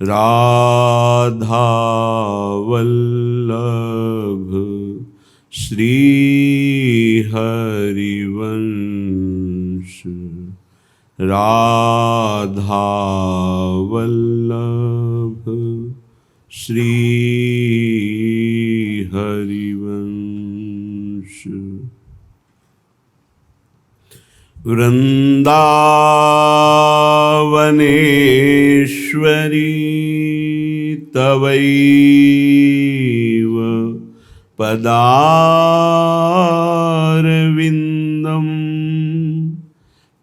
राधा वल्लभ श्री हरिवंश। राधा वल्लभ श्री हरिवंश। वृंदावनेश्वरी तवैव पदारविन्दं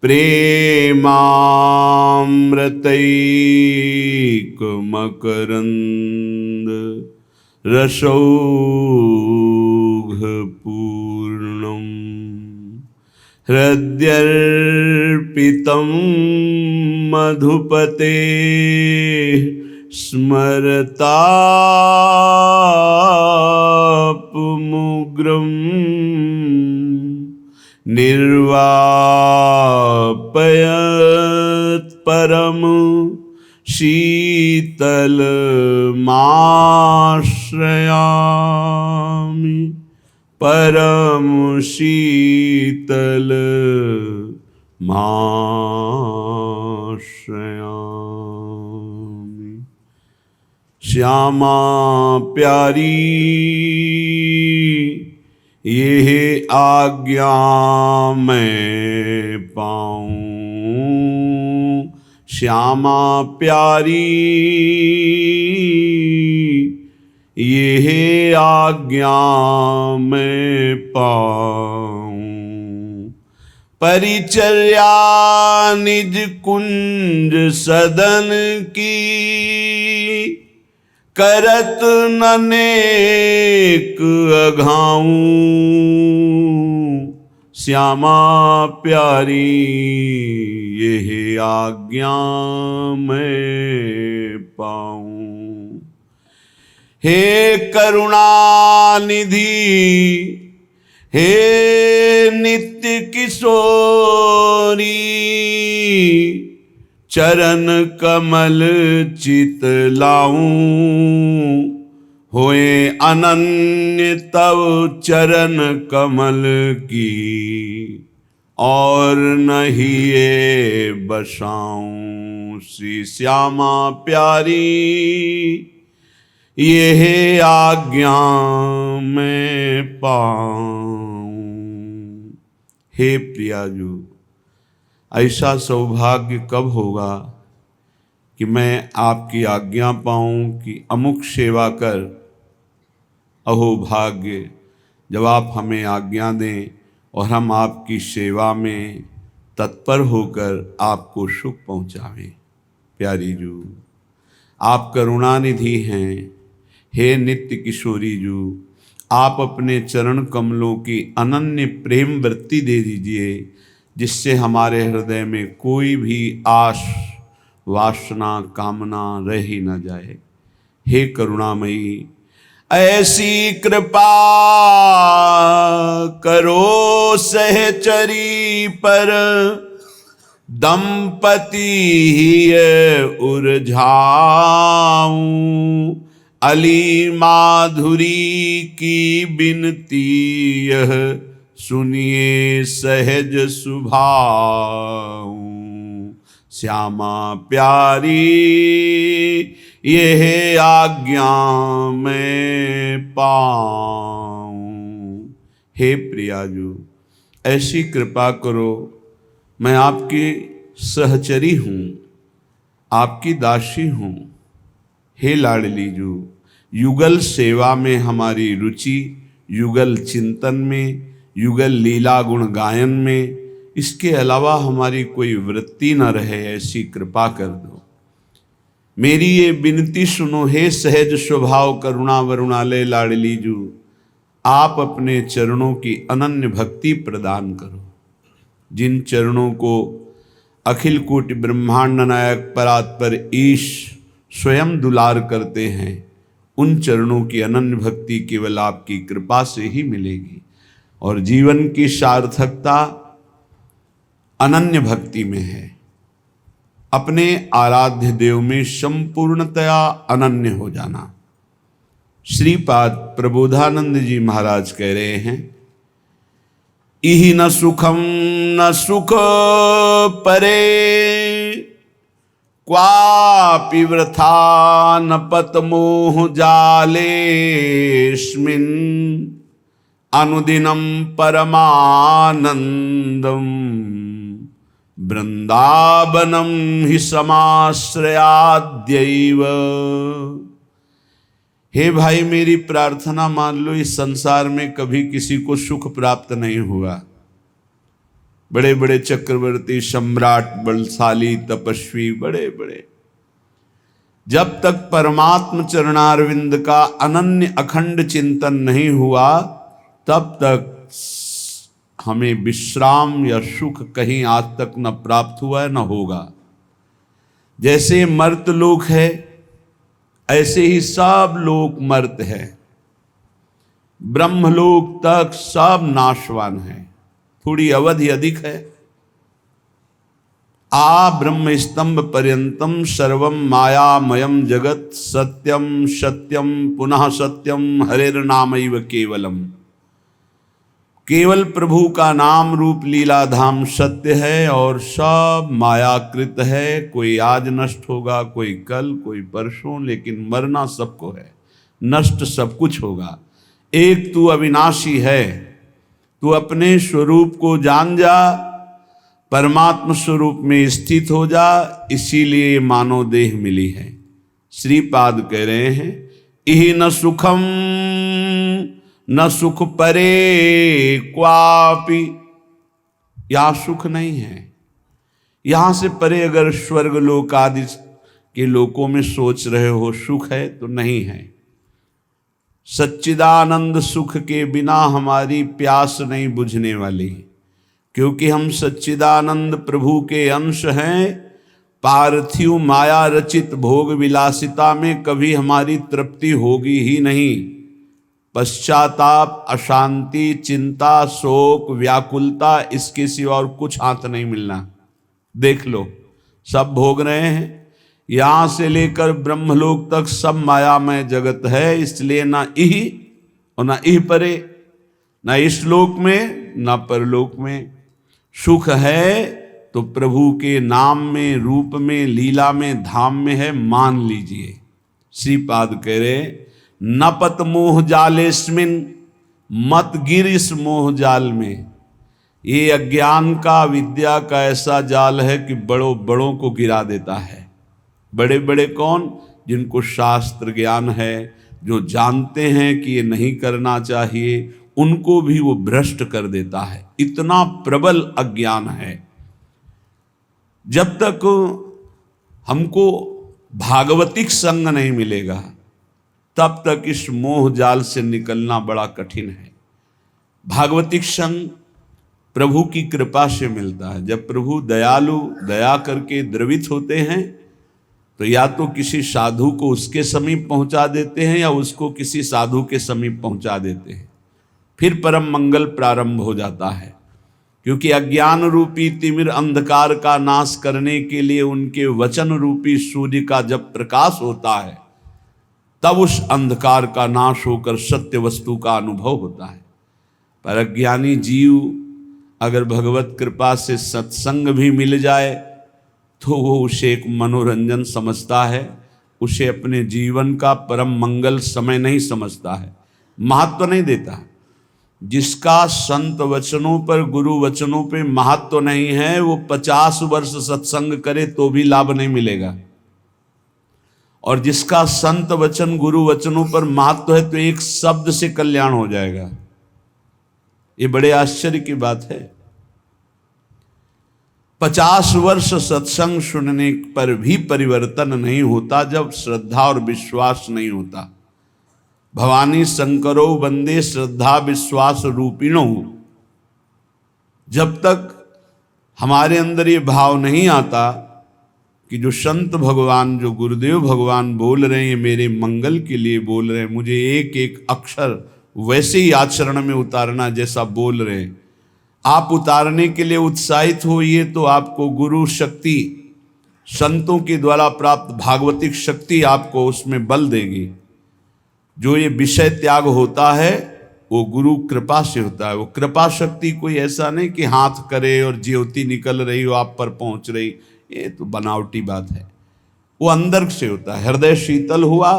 प्रेमामृतैकमकरन्द रसौघपूर्णम् हृद्यर्पितं मधुपते स्मरतापमुग्रं निर्वापयत् परम शीतलमाश्रयामि। परम शीतलमाश्रयामि। श्यामा प्यारी ये आज्ञा मैं पाऊं। श्यामा प्यारी ये आज्ञा मैं पाऊं। परिचर्या निज कुंज सदन की करत ननेक अघाऊं। श्यामा प्यारी यह आज्ञा मैं पाऊं। हे करुणानिधि हे नित्य किशोरी चरण कमल चित लाऊं। होए अनन्य तव चरण कमल की और नहीं ये बसाऊं। श्री श्यामा प्यारी यह आज्ञा मैं पाऊं। हे प्रियाजू, ऐसा सौभाग्य कब होगा कि मैं आपकी आज्ञा पाऊं कि अमुक सेवा कर। अहो भाग्य, जब आप हमें आज्ञा दें और हम आपकी सेवा में तत्पर होकर आपको सुख पहुंचावें। प्यारी जू, आप करुणानिधि हैं। हे नित्य किशोरी जू, आप अपने चरण कमलों की अनन्य प्रेम वृत्ति दे दीजिए, जिससे हमारे हृदय में कोई भी आश वासना कामना रह ही न जाए। हे करुणामयी, ऐसी कृपा करो सहचरी पर दंपति ही उरझाऊं। अली माधुरी की बिनती यह सुनिए सहज सुभाऊं। श्यामा प्यारी यह आज्ञा मैं पाऊं। हे प्रियाजू, ऐसी कृपा करो। मैं आपकी सहचरी हूँ, आपकी दासी हूँ। हे लाडली जू, युगल सेवा में हमारी रुचि, युगल चिंतन में, युगल लीला गुण गायन में, इसके अलावा हमारी कोई वृत्ति न रहे, ऐसी कृपा कर दो। मेरी ये विनती सुनो। हे सहज स्वभाव करुणा वरुणालय लाडली जू, आप अपने चरणों की अनन्य भक्ति प्रदान करो। जिन चरणों को अखिल कोटि ब्रह्मांड नायक परात्पर ईश स्वयं दुलार करते हैं, उन चरणों की अनन्य भक्ति केवल आपकी कृपा से ही मिलेगी। और जीवन की सार्थकता अनन्य भक्ति में है। अपने आराध्य देव में संपूर्णतया अनन्य हो जाना। श्रीपाद प्रबोधानंद जी महाराज कह रहे हैं, इहि न सुखम न सुख परे, क्वापि वृथा न पत मोह जालेस्मिन्, अनुदिनं परमानंदम वृंदावनम हि समाश्रयाद्यैव। हे भाई, मेरी प्रार्थना मान लो, इस संसार में कभी किसी को सुख प्राप्त नहीं हुआ। बड़े बड़े चक्रवर्ती, सम्राट, बलशाली, तपस्वी, बड़े बड़े, जब तक परमात्म चरणारविंद का अनन्य अखंड चिंतन नहीं हुआ तब तक हमें विश्राम या सुख कहीं आज तक न प्राप्त हुआ है न होगा। जैसे मर्त लोक है ऐसे ही सब लोक मर्त है। ब्रह्मलोक तक सब नाशवान है, थोड़ी अवधि अधिक है। आ ब्रह्म स्तंभ पर्यंतम सर्वम मायामयम जगत, सत्यम सत्यम पुनः सत्यम हरेर्नामैव केवलम। केवल प्रभु का नाम रूप लीला धाम सत्य है और सब मायाकृत है। कोई आज नष्ट होगा, कोई कल, कोई परसों, लेकिन मरना सबको है, नष्ट सब कुछ होगा। एक तू अविनाशी है, तू अपने स्वरूप को जान जा, परमात्म स्वरूप में स्थित हो जा, इसीलिए मानव देह मिली है। श्रीपाद कह रहे हैं, इहि न सुखम न सुख परे क्वापि, यहां सुख नहीं है। यहां से परे अगर स्वर्ग लोक आदि के लोकों में सोच रहे हो सुख है तो नहीं है। सच्चिदानंद सुख के बिना हमारी प्यास नहीं बुझने वाली, क्योंकि हम सच्चिदानंद प्रभु के अंश हैं। पार्थिव माया रचित भोग विलासिता में कभी हमारी तृप्ति होगी ही नहीं। पश्चाताप, अशांति, चिंता, शोक, व्याकुलता, इसके सिवा और कुछ हाथ नहीं मिलना। देख लो, सब भोग रहे हैं। यहां से लेकर ब्रह्मलोक तक सब मायामय जगत है। इसलिए ना इहि और ना इह परे, ना इस लोक में ना परलोक में। सुख है तो प्रभु के नाम में, रूप में, लीला में, धाम में है, मान लीजिए। श्रीपाद कह रहे, न पत मोह जालेस्मिन, मत गिर इस मोह जाल में। ये अज्ञान का, विद्या का ऐसा जाल है कि बड़ों बड़ों को गिरा देता है। बड़े बड़े कौन? जिनको शास्त्र ज्ञान है, जो जानते हैं कि ये नहीं करना चाहिए, उनको भी वो भ्रष्ट कर देता है। इतना प्रबल अज्ञान है। जब तक हमको भागवतिक संग नहीं मिलेगा तब तक इस मोह जाल से निकलना बड़ा कठिन है। भागवतिक संग प्रभु की कृपा से मिलता है। जब प्रभु दयालु, दया करके द्रवित होते हैं तो या तो किसी साधु को उसके समीप पहुंचा देते हैं या उसको किसी साधु के समीप पहुंचा देते हैं। फिर परम मंगल प्रारंभ हो जाता है, क्योंकि अज्ञान रूपी तिमिर अंधकार का नाश करने के लिए उनके वचन रूपी सूर्य का जब प्रकाश होता है तब उस अंधकार का नाश होकर सत्य वस्तु का अनुभव होता है। पर अज्ञानी जीव अगर भगवत कृपा से सत्संग भी मिल जाए तो वो उसे एक मनोरंजन समझता है, उसे अपने जीवन का परम मंगल समय नहीं समझता है, महत्व नहीं देता। जिसका संत वचनों पर, गुरु वचनों पे महत्व नहीं है, वो 50 वर्ष सत्संग करे तो भी लाभ नहीं मिलेगा। और जिसका संत वचन, गुरु वचनों पर महत्व है तो एक शब्द से कल्याण हो जाएगा। ये बड़े आश्चर्य की बात है। 50 वर्ष सत्संग सुनने पर भी परिवर्तन नहीं होता जब श्रद्धा और विश्वास नहीं होता। भवानी शंकरो वंदे श्रद्धा विश्वास रूपिणो। जब तक हमारे अंदर ये भाव नहीं आता कि जो संत भगवान, जो गुरुदेव भगवान बोल रहे हैं ये मेरे मंगल के लिए बोल रहे हैं, मुझे एक एक अक्षर वैसे ही आचरण में उतारना जैसा बोल रहे हैं। आप उतारने के लिए उत्साहित होइए तो आपको गुरु शक्ति संतों के द्वारा प्राप्त भागवतिक शक्ति आपको उसमें बल देगी। जो ये विषय त्याग होता है वो गुरु कृपा से होता है। वो कृपा शक्ति कोई ऐसा नहीं कि हाथ करे और ज्योति निकल रही हो आप पर पहुंच रही, ये तो बनावटी बात है। वो अंदर से होता है। हृदय शीतल हुआ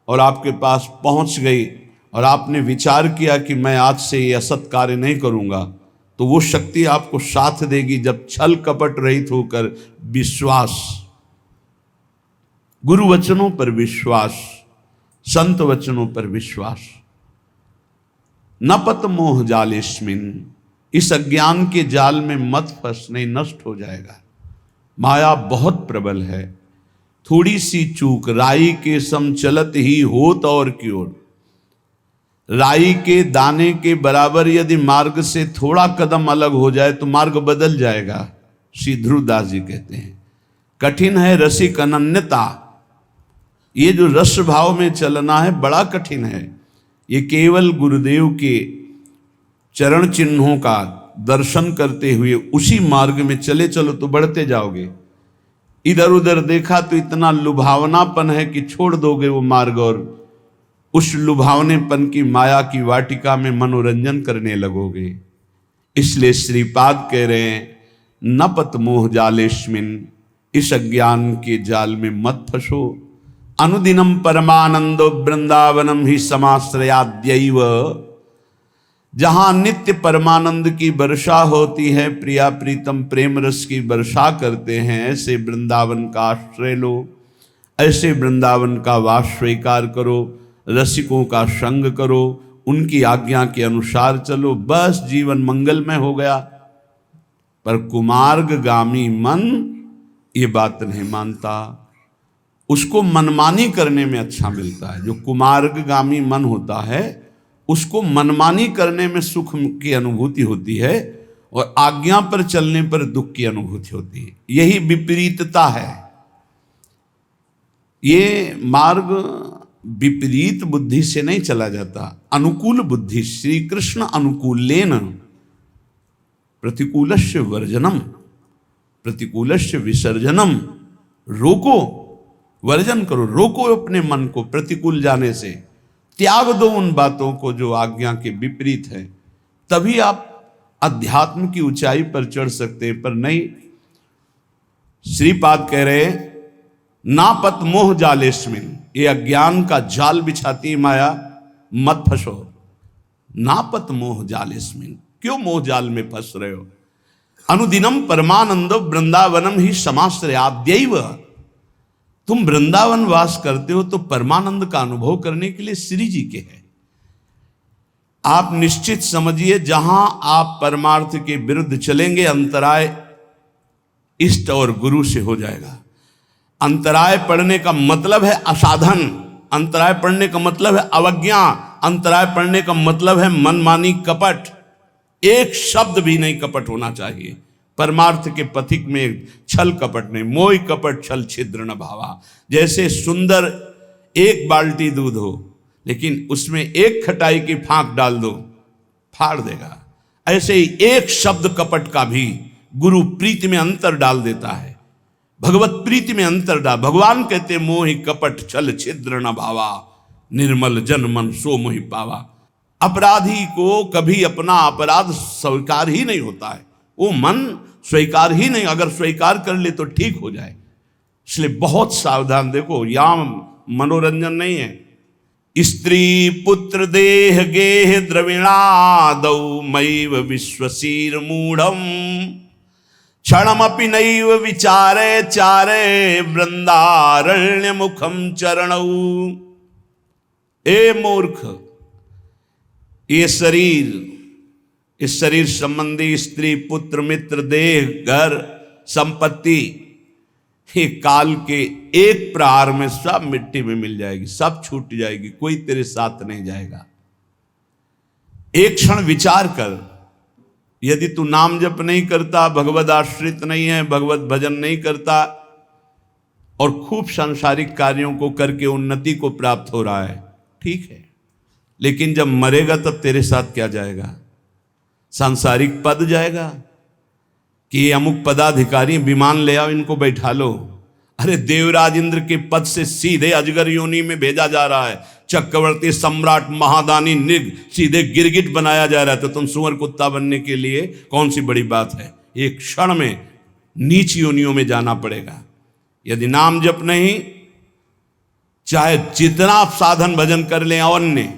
और आपके पास पहुंच गई और आपने विचार किया कि मैं आज से ये असत कार्य नहीं करूंगा, तो वो शक्ति आपको साथ देगी। जब छल कपट रहित होकर विश्वास, गुरु वचनों पर विश्वास, संत वचनों पर विश्वास। न पत मोह जालेस्मिन, इस अज्ञान के जाल में मत फंसने, नष्ट हो जाएगा। माया बहुत प्रबल है। थोड़ी सी चूक राई के सम चलत ही होत और की ओर। राई के दाने के बराबर यदि मार्ग से थोड़ा कदम अलग हो जाए तो मार्ग बदल जाएगा। श्री ध्रुवदास जी कहते हैं कठिन है रसिक अनन्यता। ये जो रस भाव में चलना है बड़ा कठिन है। ये केवल गुरुदेव के चरण चिन्हों का दर्शन करते हुए उसी मार्ग में चले चलो तो बढ़ते जाओगे। इधर उधर देखा तो इतना लुभावनापन है कि छोड़ दोगे वो मार्ग और उस लुभावनेपन की माया की वाटिका में मनोरंजन करने लगोगे। इसलिए श्रीपाद कह रहे हैं न पत मोह जालेस्मिन, इस अज्ञान के जाल में मत फंसो। अनुदिनम परमानंदो वृंदावनम ही समाश्रयाद्यैव। जहां नित्य परमानंद की वर्षा होती है, प्रिया प्रीतम प्रेम रस की वर्षा करते हैं, ऐसे वृंदावन का आश्रय लो, ऐसे वृंदावन का वास स्वीकार करो, रसिकों का संग करो, उनकी आज्ञा के अनुसार चलो, बस जीवन मंगलमय हो गया। पर कुमार्गगामी मन ये बात नहीं मानता, उसको मनमानी करने में अच्छा मिलता है। जो कुमार्गगामी मन होता है उसको मनमानी करने में सुख की अनुभूति होती है और आज्ञा पर चलने पर दुख की अनुभूति होती है। यही विपरीतता है। ये मार्ग विपरीत बुद्धि से नहीं चला जाता, अनुकूल बुद्धि। श्री कृष्ण अनुकूलेन प्रतिकूलस्य वर्जनम प्रतिकूलस्य विसर्जनम। रोको, वर्जन करो, रोको अपने मन को प्रतिकूल जाने से, त्याग दो उन बातों को जो आज्ञा के विपरीत है। तभी आप अध्यात्म की ऊंचाई पर चढ़ सकते हैं। पर नहीं, श्रीपाद कह रहे नापत मोह जालेस्मिन, ये अज्ञान का जाल बिछाती है माया, मत फंसो। नापत मोह जालेस्मिन, क्यों मोह जाल में फंस रहे हो। अनुदिनम परमानंदो वृंदावनम ही समाश्रयाद्यैव। तुम वृंदावन वास करते हो तो परमानंद का अनुभव करने के लिए श्री जी के हैं। आप निश्चित समझिए जहां आप परमार्थ के विरुद्ध चलेंगे अंतराय इष्ट और गुरु से हो जाएगा। अंतराय पड़ने का मतलब है असाधन, अंतराय पड़ने का मतलब है अवज्ञा, अंतराय पड़ने का मतलब है मनमानी कपट। एक शब्द भी नहीं कपट होना चाहिए। परमार्थ के पथिक में छल कपट नहीं। मोह कपट छल छिद्र न भावा। जैसे सुंदर एक बाल्टी दूध हो लेकिन उसमें एक खटाई की फांक डाल दो, फाड़ देगा। ऐसे ही एक शब्द कपट का भी गुरु प्रीति में अंतर डाल देता है, भगवत प्रीति में अंतर डाल। भगवान कहते मोहि कपट छल छिद्र न भावा, निर्मल जन मन सो मोहि पावा। अपराधी को कभी अपना अपराध स्वीकार ही नहीं होता है, वो मन स्वीकार ही नहीं, अगर स्वीकार कर ले तो ठीक हो जाए। इसलिए बहुत सावधान। देखो यहाँ मनोरंजन नहीं है। स्त्री पुत्र देह गेह द्रविणादौ मैव विश्वसीर मूढ़म क्षणमपि नैव विचारे चारे वृंदारण्य मुखम चरणौ। ए मूर्ख, ये शरीर, इस शरीर संबंधी स्त्री पुत्र मित्र देह घर संपत्ति, ये काल के एक प्रहार में सब मिट्टी में मिल जाएगी, सब छूट जाएगी, कोई तेरे साथ नहीं जाएगा। एक क्षण विचार कर, यदि तू नाम जप नहीं करता, भगवद आश्रित नहीं है, भगवत भजन नहीं करता और खूब सांसारिक कार्यों को करके उन्नति को प्राप्त हो रहा है, ठीक है, लेकिन जब मरेगा तब तेरे साथ क्या जाएगा? सांसारिक पद जाएगा कि ये अमुक पदाधिकारी विमान ले आओ, इनको बैठा लो। अरे देवराज इंद्र के पद से सीधे अजगर योनि में भेजा जा रहा है, चक्रवर्ती सम्राट महादानी निग सीधे गिरगिट बनाया जा रहा है, तो तुम सुअर कुत्ता बनने के लिए कौन सी बड़ी बात है। एक क्षण में नीच योनियों में जाना पड़ेगा। यदि नाम जप नहीं, चाहे जितना आप साधन भजन कर लें, अन्य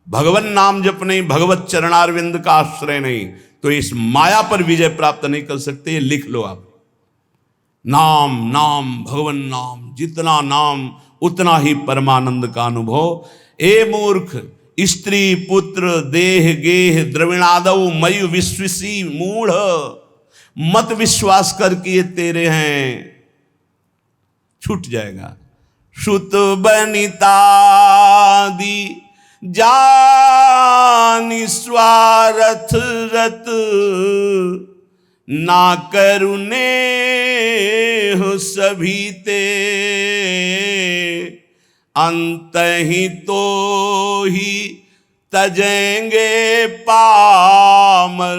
भगवान नाम जप नहीं, भगवत चरणारविंद का आश्रय नहीं, तो इस माया पर विजय प्राप्त नहीं कर सकते। ये लिख लो आप। नाम नाम भगवान नाम, जितना नाम उतना ही परमानंद का अनुभव। ए मूर्ख, स्त्री पुत्र देह गेह द्रविणादव मयु विश्वसी मूढ़, मत विश्वास कर कि ये तेरे हैं, छूट जाएगा। श्रुत बनिता दी जानि स्वार्थ रत, ना करुणे हो सभी ते, अंत ही तो ही तजेंगे पामर,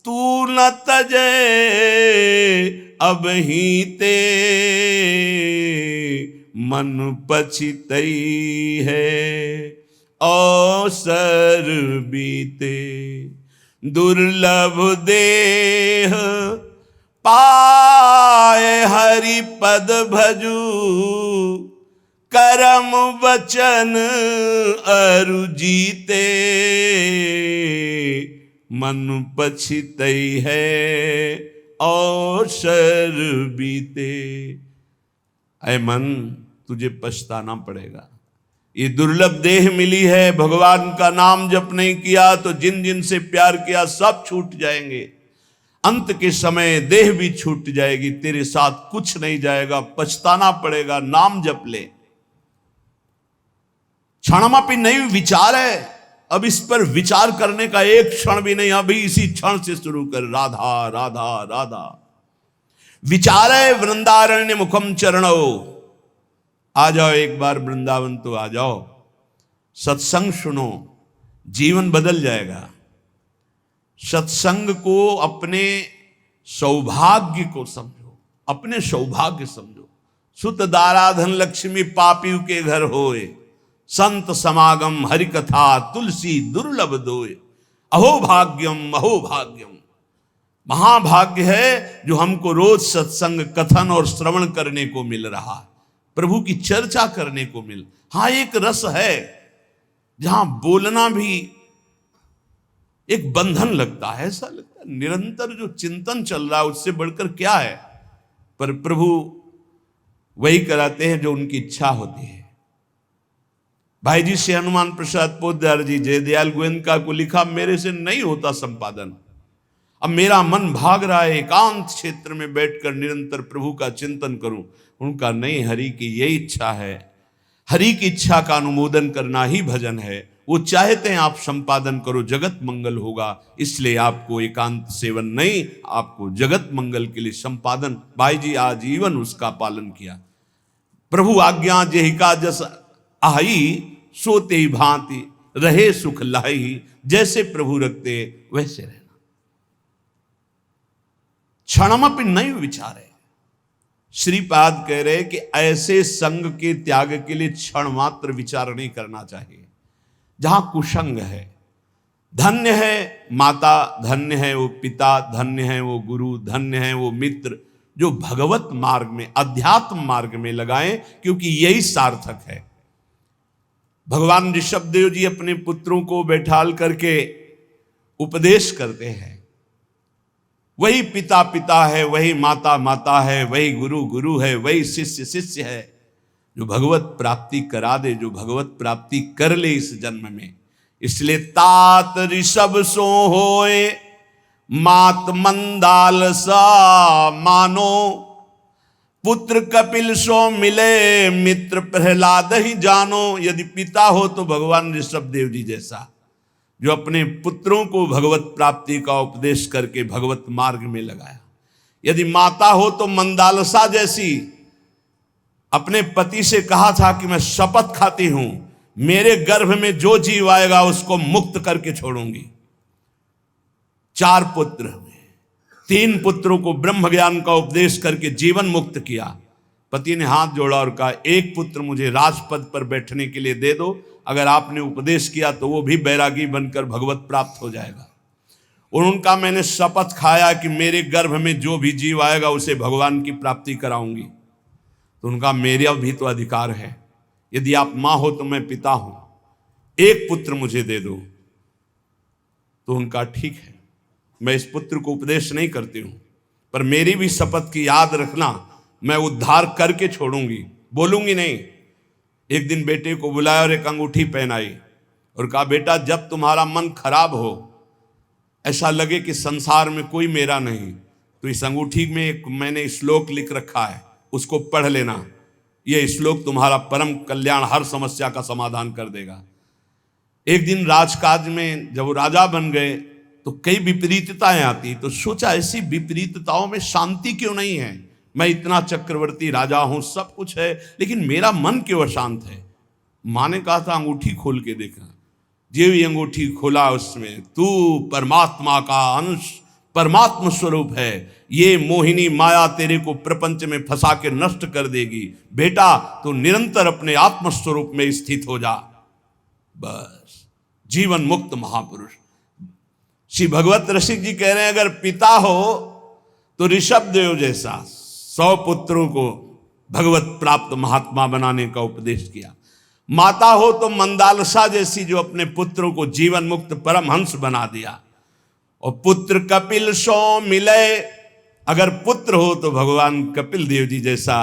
तू न तजे अब ही ते, मन पछितई है अवसर बीते, दुर्लभ देह पाए हरि पद भजू, करम वचन अरु जीते, मन पछितई है अवसर बीते। ऐ मन, तुझे पछताना पड़ेगा। ये दुर्लभ देह मिली है, भगवान का नाम जप नहीं किया तो जिन जिन से प्यार किया सब छूट जाएंगे। अंत के समय देह भी छूट जाएगी, तेरे साथ कुछ नहीं जाएगा, पछताना पड़ेगा। नाम जप ले। क्षणमापि नहीं विचार है, अब इस पर विचार करने का एक क्षण भी नहीं, अभी इसी क्षण से शुरू कर। राधा राधा राधा विचार है। वृंदारण्य मुखम चरणो, आ जाओ एक बार वृंदावन तो आ जाओ, सत्संग सुनो, जीवन बदल जाएगा। सत्संग को अपने सौभाग्य को समझो, अपने सौभाग्य समझो। सुत दाराधन लक्ष्मी पापी के घर होए, संत समागम हरि कथा तुलसी दुर्लभ दोए। अहो भाग्यम अहो भाग्यम, महाभाग्य है जो हमको रोज सत्संग कथन और श्रवण करने को मिल रहा है, प्रभु की चर्चा करने को मिल। हाँ, एक रस है जहां बोलना भी एक बंधन लगता है, ऐसा लगता है निरंतर जो चिंतन चल रहा है उससे बढ़कर क्या है। पर प्रभु वही कराते हैं जो उनकी इच्छा होती है। भाई जी से हनुमान प्रसाद पोद्दार जी जयदयाल गोयनका को लिखा, मेरे से नहीं होता संपादन, अब मेरा मन भाग रहा है एकांत क्षेत्र में बैठकर निरंतर प्रभु का चिंतन करूं। उनका नहीं, हरि की यही इच्छा है, हरि की इच्छा का अनुमोदन करना ही भजन है। वो चाहते हैं आप संपादन करो, जगत मंगल होगा, इसलिए आपको एकांत सेवन नहीं, आपको जगत मंगल के लिए संपादन। भाई जी आजीवन उसका पालन किया। प्रभु आज्ञा जेहिका जस आई, सोते ही भांति रहे सुख लाही, जैसे प्रभु रखते वैसे रहना। क्षणमपि नहीं विचारे। श्रीपाद कह रहे कि ऐसे संग के त्याग के लिए क्षण मात्र विचार नहीं करना चाहिए जहां कुसंग है। धन्य है माता, धन्य है वो पिता, धन्य है वो गुरु, धन्य है वो मित्र जो भगवत मार्ग में, अध्यात्म मार्ग में लगाएं, क्योंकि यही सार्थक है। भगवान ऋषभदेव जी अपने पुत्रों को बैठाल करके उपदेश करते हैं। वही पिता पिता है, वही माता माता है, वही गुरु गुरु है, वही शिष्य शिष्य है, जो भगवत प्राप्ति करा दे, जो भगवत प्राप्ति कर ले इस जन्म में। इसलिए तात ऋषभ सो होए, मात मंदाल सा मानो, पुत्र कपिल सो मिले, मित्र प्रहलाद ही जानो। यदि पिता हो तो भगवान ऋषभदेव जी जैसा, जो अपने पुत्रों को भगवत प्राप्ति का उपदेश करके भगवत मार्ग में लगाया। यदि माता हो तो मंदालसा जैसी, अपने पति से कहा था कि मैं शपथ खाती हूं, मेरे गर्भ में जो जीव आएगा उसको मुक्त करके छोड़ूंगी। 4 पुत्र हुए, 3 पुत्रों को ब्रह्म ज्ञान का उपदेश करके जीवन मुक्त किया। पति ने हाथ जोड़ा और कहा, एक पुत्र मुझे राजपद पर बैठने के लिए दे दो, अगर आपने उपदेश किया तो वो भी बैरागी बनकर भगवत प्राप्त हो जाएगा। और उनका मैंने शपथ खाया कि मेरे गर्भ में जो भी जीव आएगा उसे भगवान की प्राप्ति कराऊंगी। तो उनका मेरा भी तो अधिकार है, यदि आप माँ हो तो मैं पिता हूं, एक पुत्र मुझे दे दो। तो उनका ठीक है, मैं इस पुत्र को उपदेश नहीं करती हूं, पर मेरी भी शपथ की याद रखना, मैं उद्धार करके छोड़ूंगी, बोलूंगी नहीं। एक दिन बेटे को बुलाया और एक अंगूठी पहनाई और कहा, बेटा जब तुम्हारा मन खराब हो, ऐसा लगे कि संसार में कोई मेरा नहीं, तो इस अंगूठी में एक मैंने श्लोक लिख रखा है, उसको पढ़ लेना। यह श्लोक तुम्हारा परम कल्याण, हर समस्या का समाधान कर देगा। एक दिन राजकाज में जब वो राजा बन गए तो कई विपरीतताएं आती, तो सोचा ऐसी विपरीतताओं में शांति क्यों नहीं है। मैं इतना चक्रवर्ती राजा हूं, सब कुछ है, लेकिन मेरा मन क्यों अशांत है। माँ ने कहा था अंगूठी खोल के देखा। जो भी अंगूठी खोला उसमें तू परमात्मा का अंश, परमात्मा स्वरूप है। ये मोहिनी माया तेरे को प्रपंच में फंसा के नष्ट कर देगी। बेटा तो निरंतर अपने आत्म स्वरूप में स्थित हो जा, बस जीवन मुक्त महापुरुष। श्री भगवत रसिक जी कह रहे हैं, अगर पिता हो तो ऋषभ देव जैसा 100 पुत्रों को भगवत प्राप्त महात्मा बनाने का उपदेश किया। माता हो तो मंदालसा जैसी, जो अपने पुत्रों को जीवन मुक्त परमहंस बना दिया। और पुत्र कपिल सो मिले, अगर पुत्र हो तो भगवान कपिल देव जी जैसा,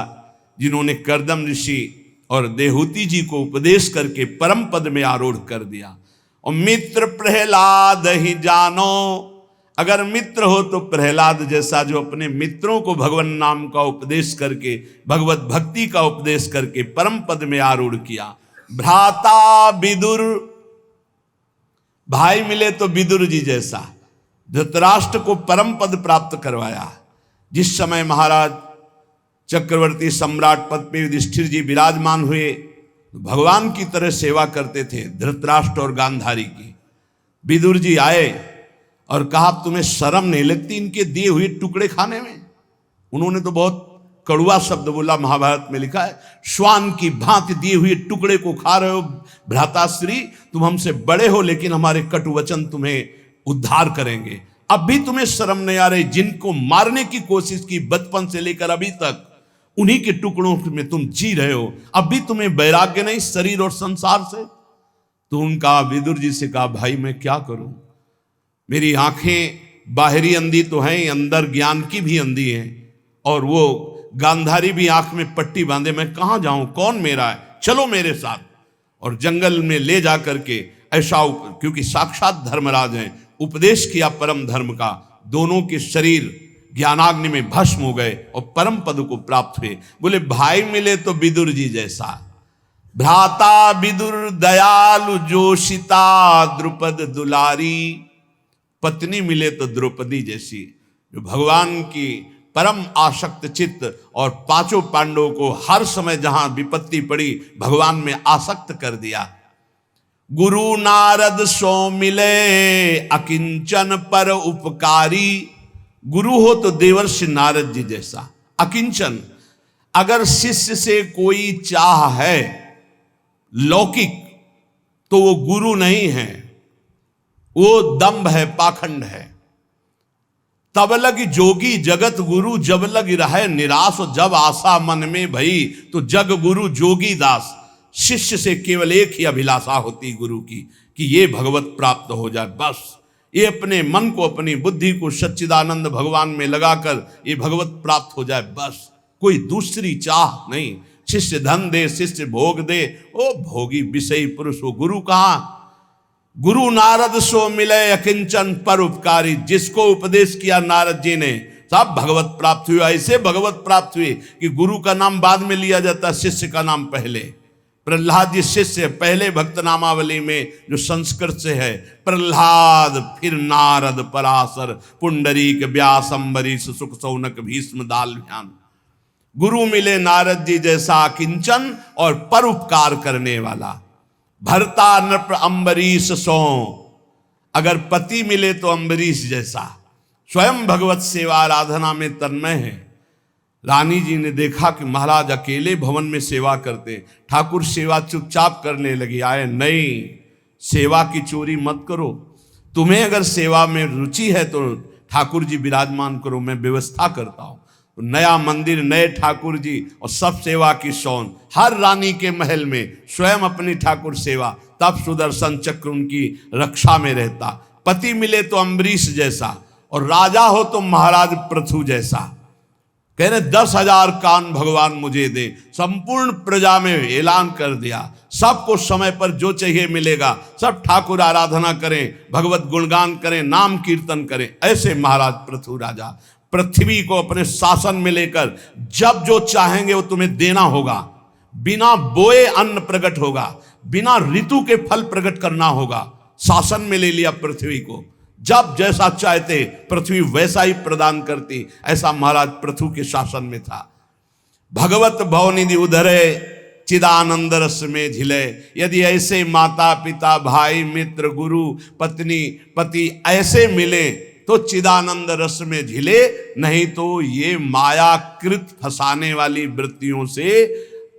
जिन्होंने कर्दम ऋषि और देहूति जी को उपदेश करके परम पद में आरूढ़ कर दिया। और मित्र प्रहलाद ही जानो, अगर मित्र हो तो प्रहलाद जैसा, जो अपने मित्रों को भगवान नाम का उपदेश करके, भगवत भक्ति का उपदेश करके परम पद में आरूढ़ किया। भ्राता विदुर, भाई मिले तो विदुर जी जैसा, धृतराष्ट्र को परम पद प्राप्त करवाया। जिस समय महाराज चक्रवर्ती सम्राट पद पे युधिष्ठिर जी विराजमान हुए, भगवान की तरह सेवा करते थे धृतराष्ट्र और गांधारी की। विदुर जी आए और कहा, तुम्हें शर्म नहीं लगती इनके दिए हुए टुकड़े खाने में। उन्होंने तो बहुत कड़वा शब्द बोला, महाभारत में लिखा है, श्वान की भांति दिए हुए टुकड़े को खा रहे हो भ्राताश्री, तुम हमसे बड़े हो, लेकिन हमारे कटु वचन तुम्हें उद्धार करेंगे। अब भी तुम्हें शर्म नहीं आ रही, जिनको मारने की कोशिश की बचपन से लेकर अभी तक, उन्हीं के टुकड़ों में तुम जी रहे हो, अब भी तुम्हें वैराग्य नहीं शरीर और संसार से। तो उनका विदुर जी से कहा, भाई मैं क्या करूं, मेरी आंखें बाहरी अंधी तो हैं, अंदर ज्ञान की भी अंधी हैं, और वो गांधारी भी आंख में पट्टी बांधे, मैं कहां जाऊं, कौन मेरा है, चलो मेरे साथ। और जंगल में ले जा करके ऐसा, क्योंकि साक्षात धर्मराज हैं, उपदेश किया परम धर्म का। दोनों के शरीर ज्ञानाग्नि में भस्म हो गए और परम पद को प्राप्त हुए। बोले भाई मिले तो विदुर जी जैसा, भ्राता विदुर दयालु जोशिता द्रुपद दुलारी, पत्नी मिले तो द्रौपदी जैसी, जो भगवान की परम आसक्त चित्त, और 5 पांडवों को हर समय जहां विपत्ति पड़ी भगवान में आसक्त कर दिया। गुरु नारद सो मिले अकिंचन पर उपकारी, गुरु हो तो देवर्षि नारद जी जैसा अकिंचन। अगर शिष्य से कोई चाह है लौकिक, तो वो गुरु नहीं है, वो दंभ है, पाखंड है। तब लग जोगी जगत गुरु, जब लग रहे निराश, जब आशा मन में भई, तो जग गुरु जोगी दास। शिष्य से केवल एक ही अभिलाषा होती गुरु की, कि ये भगवत प्राप्त हो जाए, बस। ये अपने मन को, अपनी बुद्धि को सच्चिदानंद भगवान में लगाकर ये भगवत प्राप्त हो जाए, बस। कोई दूसरी चाह नहीं। शिष्य धन दे, शिष्य भोग दे, ओ भोगी विषयी पुरुष, वो गुरु कहां। गुरु नारद सो मिले अकिंचन पर उपकारी, जिसको उपदेश किया नारद जी ने सब भगवत प्राप्त हुआ। ऐसे भगवत प्राप्त हुए कि गुरु का नाम बाद में लिया जाता, शिष्य का नाम पहले। प्रहलाद जी शिष्य, पहले भक्त नामावली में जो संस्कृत से है, प्रहलाद, फिर नारद, पराशर, पुंडरीक, व्यास, अम्बरीश, सुख, सौनक, भीष्म, दालभ्यान। गुरु मिले नारद जी जैसा किंचन और परोपकार करने वाला। भरता नृप अम्बरीश सो, अगर पति मिले तो अम्बरीश जैसा, स्वयं भगवत सेवा आराधना में तन्मय है। रानी जी ने देखा कि महाराज अकेले भवन में सेवा करते, ठाकुर सेवा चुपचाप करने लगी। आए, नहीं, सेवा की चोरी मत करो, तुम्हें अगर सेवा में रुचि है तो ठाकुर जी विराजमान करो, मैं व्यवस्था करता हूं। तो नया मंदिर, नए ठाकुर जी और सब सेवा की शौन, हर रानी के महल में स्वयं अपनी ठाकुर सेवा। तब सुदर्शन चक्र उनकी रक्षा में रहता। पति मिले तो अम्बरीश जैसा और राजा हो तो महाराज पृथु जैसा। कह रहे 10,000 कान भगवान मुझे दे, संपूर्ण प्रजा में ऐलान कर दिया, सबको समय पर जो चाहिए मिलेगा, सब ठाकुर आराधना करें, भगवत गुणगान करें, नाम कीर्तन करें। ऐसे महाराज पृथु राजा पृथ्वी को अपने शासन में लेकर जब जो चाहेंगे वो तुम्हें देना होगा। बिना बोए अन्न प्रकट होगा, बिना ऋतु के फल प्रकट करना होगा। शासन में ले लिया पृथ्वी को, जब जैसा चाहते पृथ्वी वैसा ही प्रदान करती। ऐसा महाराज पृथु के शासन में था। भगवत भवनिधि उधरे चिदानंद रस में झिले। यदि ऐसे माता पिता भाई मित्र गुरु पत्नी पति ऐसे मिले तो चिदानंद रस में झिले, नहीं तो ये मायाकृत फंसाने वाली वृत्तियों से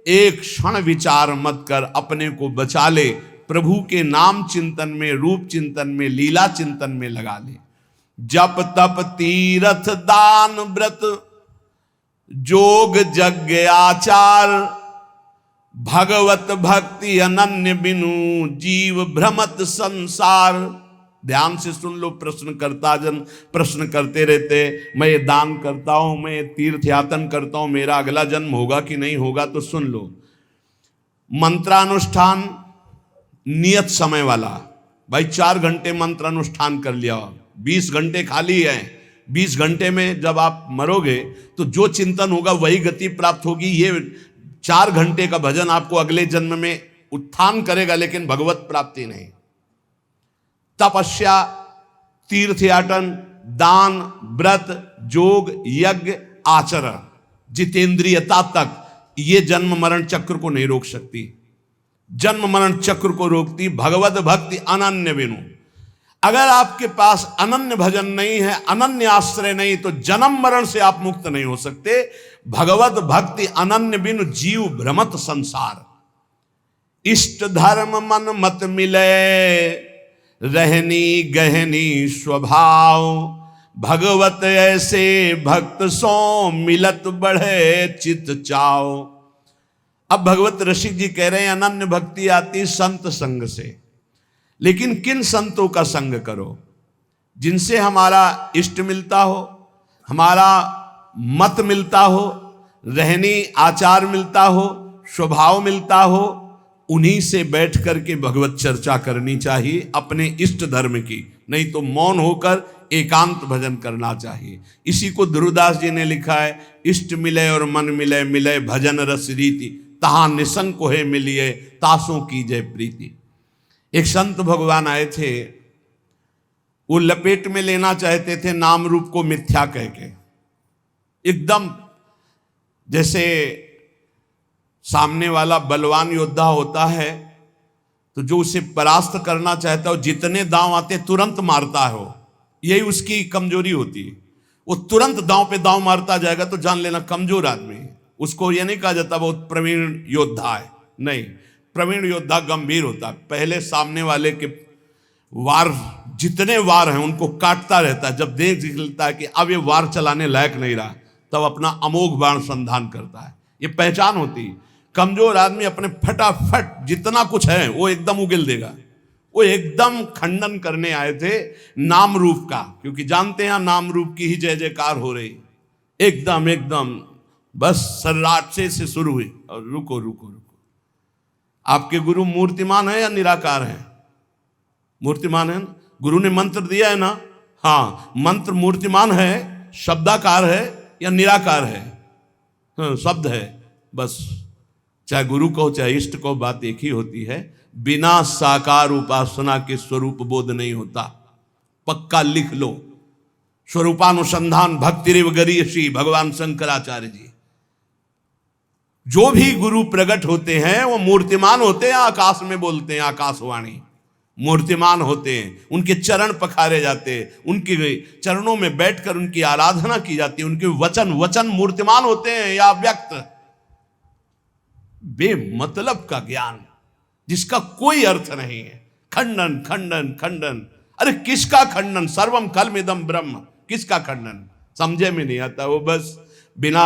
एक क्षण विचार मत कर अपने को बचा ले। प्रभु के नाम चिंतन में, रूप चिंतन में, लीला चिंतन में लगा ले। जप तप तीर्थ दान व्रत जोग यज्ञ आचार, भगवत भक्ति अनन्य बिनु जीव भ्रमत संसार। ध्यान से सुन लो, प्रश्नकर्ता जन प्रश्न करते रहते, मैं ये दान करता हूं, मैं ये तीर्थ यातन करता हूं, मेरा अगला जन्म होगा कि नहीं होगा? तो सुन लो, मंत्रानुष्ठान नियत समय वाला। भाई 4 घंटे मंत्र अनुष्ठान कर लिया, 20 घंटे खाली हैं। 20 घंटे में जब आप मरोगे तो जो चिंतन होगा वही गति प्राप्त होगी। ये 4 घंटे का भजन आपको अगले जन्म में उत्थान करेगा, लेकिन भगवत प्राप्ति नहीं। तपस्या, तीर्थयाटन, दान, व्रत, जोग, यज्ञ, आचरण, जितेंद्रियता तक ये जन्म मरण चक्र को नहीं रोक सकती। जन्म मरण चक्र को रोकती भगवत भक्ति अनन्य बिनु। अगर आपके पास अनन्य भजन नहीं है, अनन्य आश्रय नहीं, तो जन्म मरण से आप मुक्त नहीं हो सकते। भगवत भक्ति अनन्य बिनु जीव भ्रमत संसार। इष्ट धर्म मन मत मिले, रहनी गहनी स्वभाव, भगवत ऐसे भक्त सो मिलत बढ़े चित चाओ। अब भगवत रसिक जी कह रहे हैं अनन्य भक्ति आती संत संग से, लेकिन किन संतों का संग करो? जिनसे हमारा इष्ट मिलता हो, हमारा मत मिलता हो, रहनी आचार मिलता हो, स्वभाव मिलता हो, उन्हीं से बैठ करके भगवत चर्चा करनी चाहिए अपने इष्ट धर्म की। नहीं तो मौन होकर एकांत भजन करना चाहिए। इसी को ध्रुवदास जी ने लिखा है, इष्ट मिले और मन मिले, मिले भजन रस रीति, तहां निसंग को है मिलिए, तासों की जय प्रीति। एक संत भगवान आए थे, वो लपेट में लेना चाहते थे नाम रूप को मिथ्या कह के। एकदम जैसे सामने वाला बलवान योद्धा होता है तो जो उसे परास्त करना चाहता है, जितने दांव आते तुरंत मारता है। वो यही उसकी कमजोरी होती है। वो तुरंत दांव पे दांव मारता जाएगा तो जान लेना कमजोर आदमी है। उसको ये नहीं कहा जाता बहुत प्रवीण योद्धा है, नहीं। प्रवीण योद्धा गंभीर होता है। पहले सामने वाले के वार, जितने वार हैं उनको काटता रहता है। जब देख निकलता है कि अब ये वार चलाने लायक नहीं रहा, तब अपना अमोघ बाण संधान करता है। ये पहचान होती है। कमजोर आदमी अपने फटाफट जितना कुछ है वो एकदम उगिल देगा। वो एकदम खंडन करने आए थे नाम रूप का, क्योंकि जानते हैं नाम रूप की ही जय जयकार हो रही। एकदम एकदम बस सर्राट से शुरू हुई और रुको रुको रुको। आपके गुरु मूर्तिमान है या निराकार है? मूर्तिमान है ना। गुरु ने मंत्र दिया है ना, हाँ। मंत्र मूर्तिमान है, शब्दाकार है या निराकार है? हाँ, शब्द है बस। चाहे गुरु को चाहे इष्ट को, बात एक ही होती है। बिना साकार उपासना के स्वरूप बोध नहीं होता। पक्का लिख लो। स्वरूपानुसंधान भक्ति रिव गरीयसी, भगवान शंकराचार्य जी। जो भी गुरु प्रकट होते हैं वो मूर्तिमान होते हैं, आकाश में बोलते हैं, आकाशवाणी। मूर्तिमान होते हैं, उनके चरण पखारे जाते हैं, उनके चरणों में बैठकर उनकी आराधना की जाती है, उनके वचन मूर्तिमान होते हैं या व्यक्त। बेमतलब का ज्ञान जिसका कोई अर्थ नहीं है, खंडन खंडन खंडन। अरे किसका खंडन? सर्वम खल्मिदम ब्रह्म, किसका खंडन? समझे में नहीं आता, वो बस बिना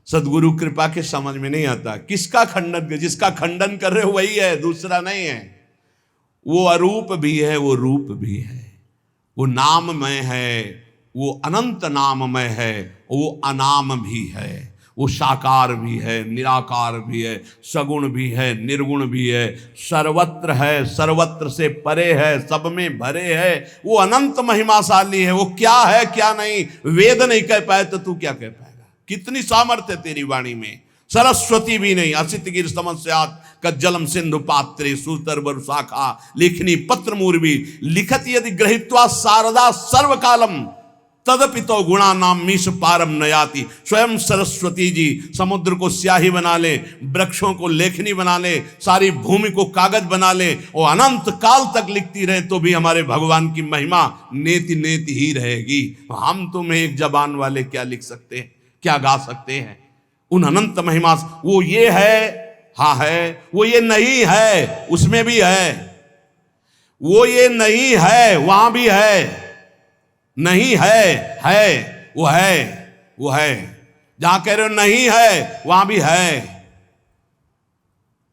सदगुरु कृपा के समझ में नहीं आता। किसका खंडन? जिसका खंडन कर रहे हो वही है, दूसरा नहीं है। वो अरूप भी है, वो रूप भी है, वो नाममय है, वो अनंत नाममय है, वो अनाम भी है, वो साकार भी है, निराकार भी है, सगुण भी है, निर्गुण भी है, सर्वत्र है, सर्वत्र से परे है, सब में भरे है, वो अनंत महिमाशाली है। वो क्या है क्या नहीं वेद नहीं कह पाए तो तू क्या कह पाएगा? कितनी सामर्थ्य तेरी वाणी में। सरस्वती भी नहीं, असित गिर समस्यात कज्जलम सिंधु पात्रे सुतर शाखा लेखनी पत्र मूर्वी लिखत यदि ग्रहित्वा शारदा सर्वकालम तदपि तो गुणा नाम मीश पारम नयाति। स्वयं सरस्वती जी समुद्र को स्याही बना ले, वृक्षों को लेखनी बना ले, सारी भूमि को कागज बना ले और अनंत काल तक लिखती रहे तो भी हमारे भगवान की महिमा नेति नेति ही रहेगी। हम तुम्हें एक जबान वाले क्या लिख सकते हैं, क्या गा सकते हैं उन अनंत महिमा? वो ये है, हाँ है, वो ये नहीं है, उसमें भी है, वो ये नहीं है, वहां भी है, नहीं है, वो है, वो है, जहां कह रहे हो नहीं है वहां भी है।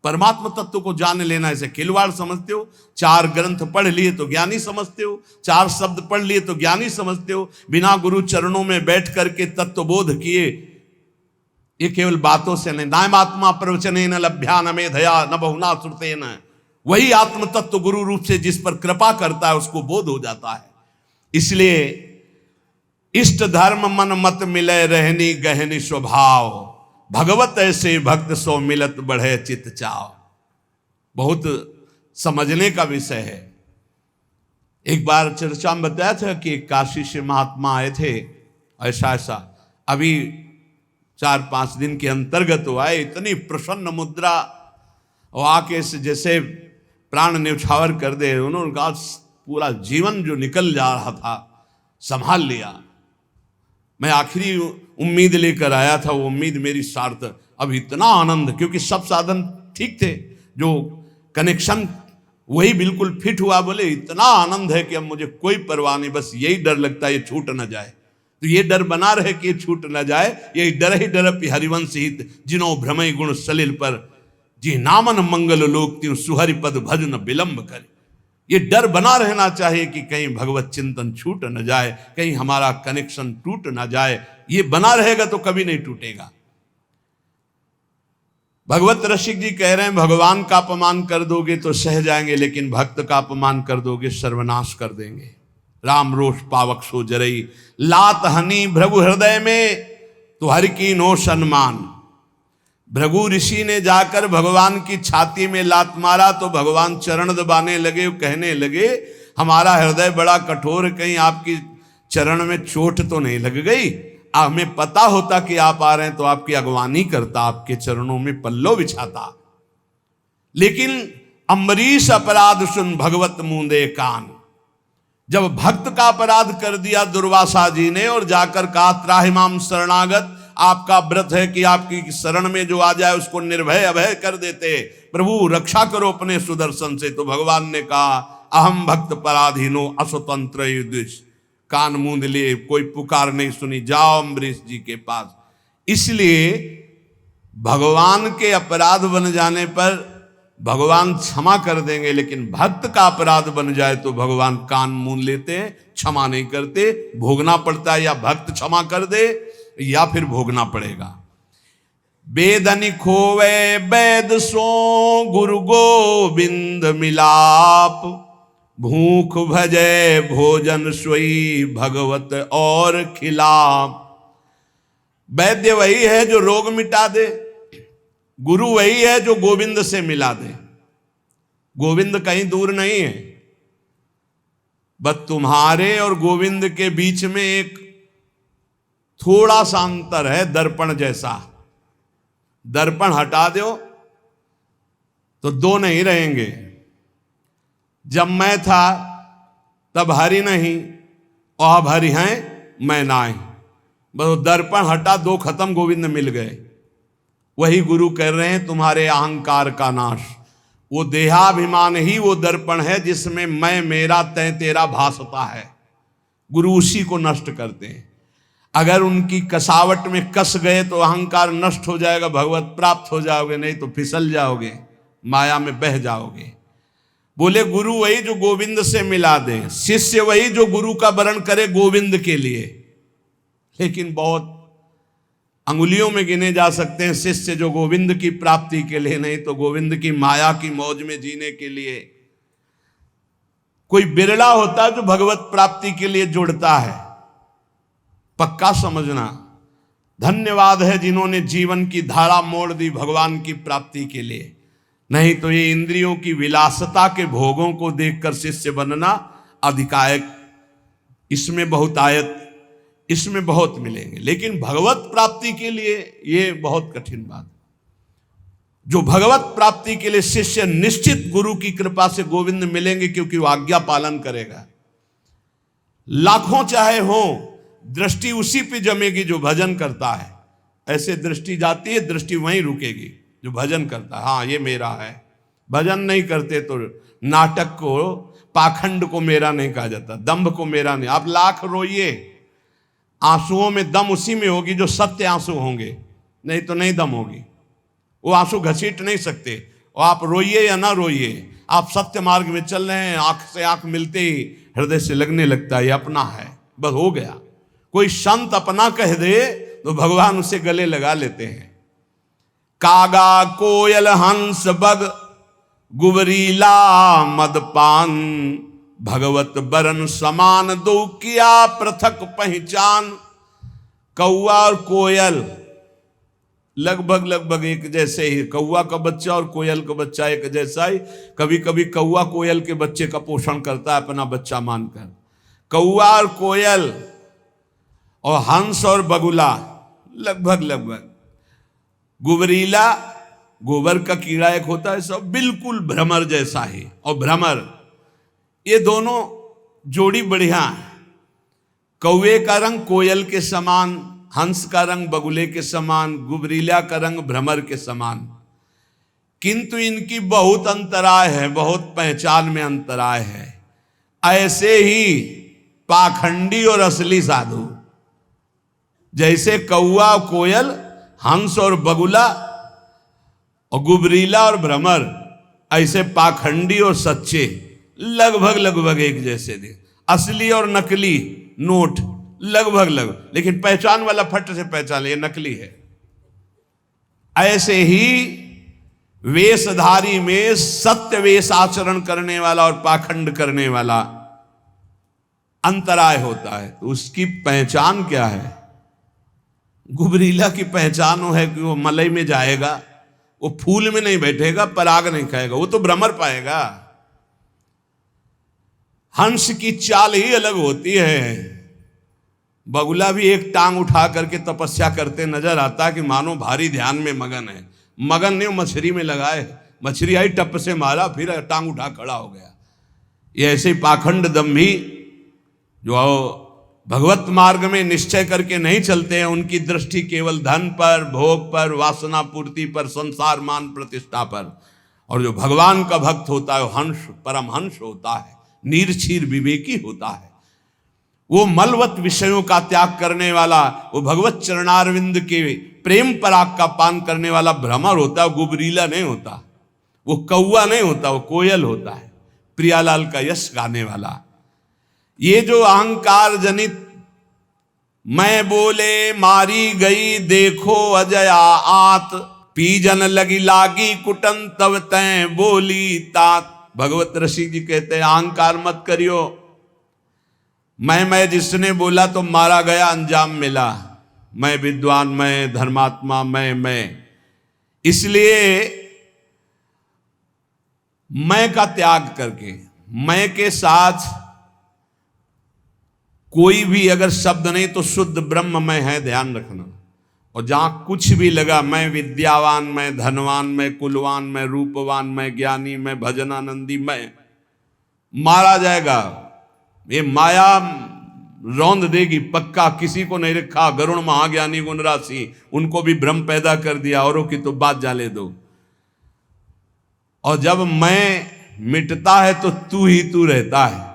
परमात्मा तत्व को जान लेना ऐसे खिलवाड़ समझते हो? 4 ग्रंथ पढ़ लिए तो ज्ञानी समझते हो, 4 शब्द पढ़ लिए तो ज्ञानी समझते हो, बिना गुरु चरणों में बैठ करके तत्वबोध किए। ये केवल बातों से नहीं, नायम आत्मा प्रवचने न लभ्या न मेधया न बहुना श्रुते न। वही आत्म तत्व गुरु रूप से जिस पर कृपा करता है उसको बोध हो जाता है। इसलिए इष्ट धर्म मन मत मिले रहनी गहनी स्वभाव, भगवत ऐसे भक्त सो मिलत बढ़े चित चाव। बहुत समझने का विषय है। एक बार चर्चा में बताया था कि काशी से महात्मा आए थे, ऐसा ऐसा अभी 4-5 दिन के अंतर्गत वो आए, इतनी प्रसन्न मुद्रा और आके से जैसे प्राण न्यौछावर कर दे। उन्होंने कहा पूरा जीवन जो निकल जा रहा था संभाल लिया। मैं आखिरी उम्मीद लेकर आया था, वो उम्मीद मेरी सार्थक। अब इतना आनंद, क्योंकि सब साधन ठीक थे, जो कनेक्शन वही बिल्कुल फिट हुआ। बोले इतना आनंद है कि अब मुझे कोई परवाह नहीं, बस यही डर लगता है ये छूट न जाए। तो ये डर बना रहे कि ये छूट न जाए, यही डर ही डर हरिवंश हित जिनो भ्रमय गुण सलिल पर जी नामन मंगल लोक त्यों सुहरि पद भजन विलंब कर। ये डर बना रहना चाहिए कि कहीं भगवत चिंतन छूट न जाए, कहीं हमारा कनेक्शन टूट न जाए। ये बना रहेगा तो कभी नहीं टूटेगा। भगवत रसिक जी कह रहे हैं भगवान का अपमान कर दोगे तो सह जाएंगे, लेकिन भक्त का अपमान कर दोगे सर्वनाश कर देंगे। राम रोष पावक सो जरई लात हनी भृगु हृदय में तो हर की नो सम्मान। भृगु ऋषि ने जाकर भगवान की छाती में लात मारा तो भगवान चरण दबाने लगे, कहने लगे हमारा हृदय बड़ा कठोर, कहीं आपकी चरण में चोट तो नहीं लग गई? हमें पता होता कि आप आ रहे हैं तो आपकी अगवानी करता, आपके चरणों में पल्लो बिछाता। लेकिन अम्बरीश अपराध सुन भगवत मूंदे कान। जब भक्त का अपराध कर दिया दुर्वासा जी ने और जाकर कहा त्राहिमाम शरणागत, आपका व्रत है कि आपकी शरण में जो आ जाए उसको निर्भय अभय कर देते, प्रभु रक्षा करो अपने सुदर्शन से। तो भगवान ने कहा अहम भक्त पराधीनो अस्वतंत्र युधिष। कान मूंद लिए, कोई पुकार नहीं सुनी, जाओ अम्बरीश जी के पास। इसलिए भगवान के अपराध बन जाने पर भगवान क्षमा कर देंगे, लेकिन भक्त का अपराध बन जाए तो भगवान कान मूंद लेते हैं, क्षमा नहीं करते। भोगना पड़ता है, या भक्त क्षमा कर दे या फिर भोगना पड़ेगा। बेदनि खोवे बैद सो गुरु गोविंद मिलाप, भूख भजे भोजन सोई भगवत और खिलाप। वैद्य वही है जो रोग मिटा दे, गुरु वही है जो गोविंद से मिला दे। गोविंद कहीं दूर नहीं है, बस तुम्हारे और गोविंद के बीच में एक थोड़ा सा अंतर है, दर्पण जैसा। दर्पण हटा दो तो दो नहीं रहेंगे, जब मैं था तब हरि नहीं, और अब हरि हैं मैं नाहीं। बस दर्पण हटा, दो खत्म, गोविंद मिल गए। वही गुरु कह रहे हैं तुम्हारे अहंकार का नाश। वो देहाभिमान ही वो दर्पण है जिसमें मैं मेरा तय तेरा भासता है। गुरु उसी को नष्ट करते हैं। अगर उनकी कसावट में कस गए तो अहंकार नष्ट हो जाएगा, भगवत प्राप्त हो जाओगे, नहीं तो फिसल जाओगे, माया में बह जाओगे। बोले गुरु वही जो गोविंद से मिला दे, शिष्य वही जो गुरु का वरण करे गोविंद के लिए। लेकिन बहुत अंगुलियों में गिने जा सकते हैं शिष्य जो गोविंद की प्राप्ति के लिए, नहीं तो गोविंद की माया की मौज में जीने के लिए। कोई बिरला होता है जो भगवत प्राप्ति के लिए जुड़ता है। पक्का समझना, धन्यवाद है जिन्होंने जीवन की धारा मोड़ दी भगवान की प्राप्ति के लिए। नहीं तो ये इंद्रियों की विलासता के भोगों को देखकर शिष्य बनना अधिकायक, इसमें बहुत आयत, इसमें बहुत मिलेंगे। लेकिन भगवत प्राप्ति के लिए ये बहुत कठिन बात। जो भगवत प्राप्ति के लिए शिष्य निश्चित गुरु की कृपा से गोविंद मिलेंगे, क्योंकि वो आज्ञा पालन करेगा। लाखों चाहे हो, दृष्टि उसी पे जमेगी जो भजन करता है। ऐसे दृष्टि जाती है, दृष्टि वहीं रुकेगी जो भजन करता है। हाँ ये मेरा है। भजन नहीं करते तो नाटक को, पाखंड को मेरा नहीं कहा जाता, दंभ को मेरा नहीं। आप लाख रोइए, आंसुओं में दम उसी में होगी जो सत्य आंसू होंगे, नहीं तो नहीं दम होगी। वो आंसू घसीट नहीं सकते। और आप रोइए या ना रोइए, आप सत्य मार्ग में चल रहे हैं, आंख से आंख मिलते ही हृदय से लगने लगता है ये अपना है, बस हो गया। कोई संत अपना कह दे तो भगवान उसे गले लगा लेते हैं। कागा कोयल हंस बग गुबरीला मदपान, भगवत बरन समान दो किया पृथक पहचान। कौआ और कोयल लगभग एक जैसे ही, कौआ का बच्चा और कोयल का बच्चा एक जैसा ही। कभी कभी कौआ कोयल के बच्चे का पोषण करता है अपना बच्चा मानकर। कौआ और कोयल और हंस और बगुला लगभग। गुबरीला, गोबर का कीड़ा एक होता है, सब बिल्कुल भ्रमर जैसा ही। और भ्रमर, ये दोनों जोड़ी बढ़िया है। कौवे का रंग कोयल के समान, हंस का रंग बगुले के समान, गुबरीला का रंग भ्रमर के समान। किंतु इनकी बहुत अंतराय है, बहुत पहचान में अंतराय है। ऐसे ही पाखंडी और असली साधु, जैसे कौआ कोयल, हंस और बगुला और गुबरीला और भ्रमर, ऐसे पाखंडी और सच्चे लगभग एक जैसे थे। असली और नकली नोट लगभग, लेकिन पहचान वाला फट से पहचान, ये नकली है। ऐसे ही वेशधारी में सत्य वेश आचरण करने वाला और पाखंड करने वाला अंतराय होता है। तो उसकी पहचान क्या है? गुबरीला की पहचान वो है कि वो मलई में जाएगा, वो फूल में नहीं बैठेगा, पराग नहीं खाएगा, वो तो भ्रमर पाएगा। हंस की चाल ही अलग होती है। बगुला भी एक टांग उठा करके तपस्या करते नजर आता है कि मानो भारी ध्यान में मगन है। मगन नहीं, मछली में लगाए, मछली आई टप से मारा, फिर टांग उठा खड़ा हो गया। ये ऐसे ही पाखंड दम्भी जो भगवत मार्ग में निश्चय करके नहीं चलते हैं, उनकी दृष्टि केवल धन पर, भोग पर, वासना पूर्ति पर, संसार मान प्रतिष्ठा पर। और जो भगवान का भक्त होता है वो हंस, परमहंस होता है, नीरछीर विवेकी होता है। वो मलवत विषयों का त्याग करने वाला, वो भगवत चरणारविंद के प्रेम पराग का पान करने वाला भ्रमर होता है। गुबरीला नहीं होता, वो कौआ नहीं होता, वो कोयल होता है, प्रियालाल का यश गाने वाला। ये जो अहंकार जनित मैं बोले मारी गई देखो अजया आत, पीजन लगी लागी कुटन तब तय बोली तात। भगवत ऋषि जी कहते हैं अहंकार मत करियो। मैं जिसने बोला तो मारा गया, अंजाम मिला। मैं विद्वान, मैं धर्मात्मा, मैं। इसलिए मैं का त्याग करके, मैं के साथ कोई भी अगर शब्द नहीं तो शुद्ध ब्रह्म में है, ध्यान रखना। और जहां कुछ भी लगा, मैं विद्यावान, मैं धनवान, मैं कुलवान, मैं रूपवान, मैं ज्ञानी, मैं भजनानंदी, मैं, मारा जाएगा। ये माया रौंद देगी पक्का। किसी को नहीं रखा, गरुण महाज्ञानी गुण राशि, उनको भी भ्रम पैदा कर दिया, औरों की तो बात जाले दो। और जब मैं मिटता है तो तू ही तू रहता है।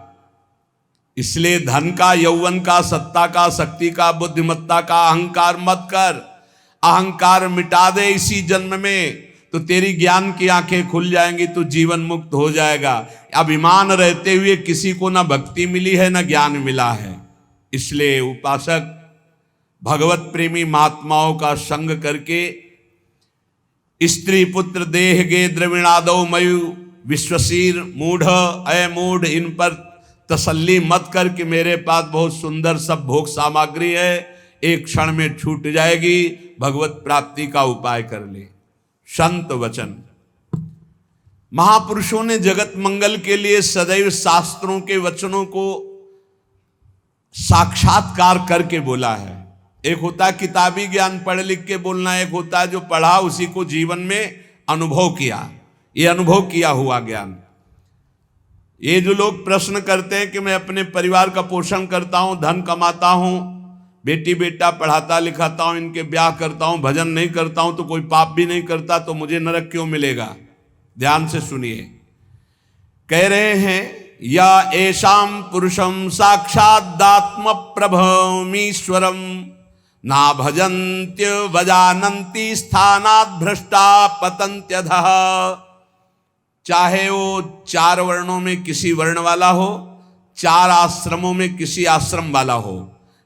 इसलिए धन का, यौवन का, सत्ता का, शक्ति का, बुद्धिमत्ता का अहंकार मत कर। अहंकार मिटा दे इसी जन्म में तो तेरी ज्ञान की आंखें खुल जाएंगी, तो जीवन मुक्त हो जाएगा। अभिमान रहते हुए किसी को ना भक्ति मिली है ना ज्ञान मिला है। इसलिए उपासक भगवत प्रेमी महात्माओं का संग करके स्त्री पुत्र देह गे द्रविणादो मयु विश्वशीर मूढ़ अय मूढ़, इन पर तसल्ली मत कर कि मेरे पास बहुत सुंदर सब भोग सामग्री है, एक क्षण में छूट जाएगी। भगवत प्राप्ति का उपाय कर ले। संत वचन। महापुरुषों ने जगत मंगल के लिए सदैव शास्त्रों के वचनों को साक्षात्कार करके बोला है। एक होता है किताबी ज्ञान पढ़ लिख के बोलना, एक होता है जो पढ़ा उसी को जीवन में अनुभव किया। ये अनुभव किया हुआ ज्ञान। ये जो लोग प्रश्न करते हैं कि मैं अपने परिवार का पोषण करता हूं, धन कमाता हूं, बेटी बेटा पढ़ाता लिखाता हूं, इनके ब्याह करता हूं, भजन नहीं करता हूं, तो कोई पाप भी नहीं करता, तो मुझे नरक क्यों मिलेगा? ध्यान से सुनिए। कह रहे हैं या एषाम पुरुषम साक्षादात्म प्रभमीश्वरम ना भजन्त्य वजानन्ति स्थानात् भ्रष्टा पतन्त्यधः। चाहे वो 4 वर्णों में किसी वर्ण वाला हो, 4 आश्रमों में किसी आश्रम वाला हो,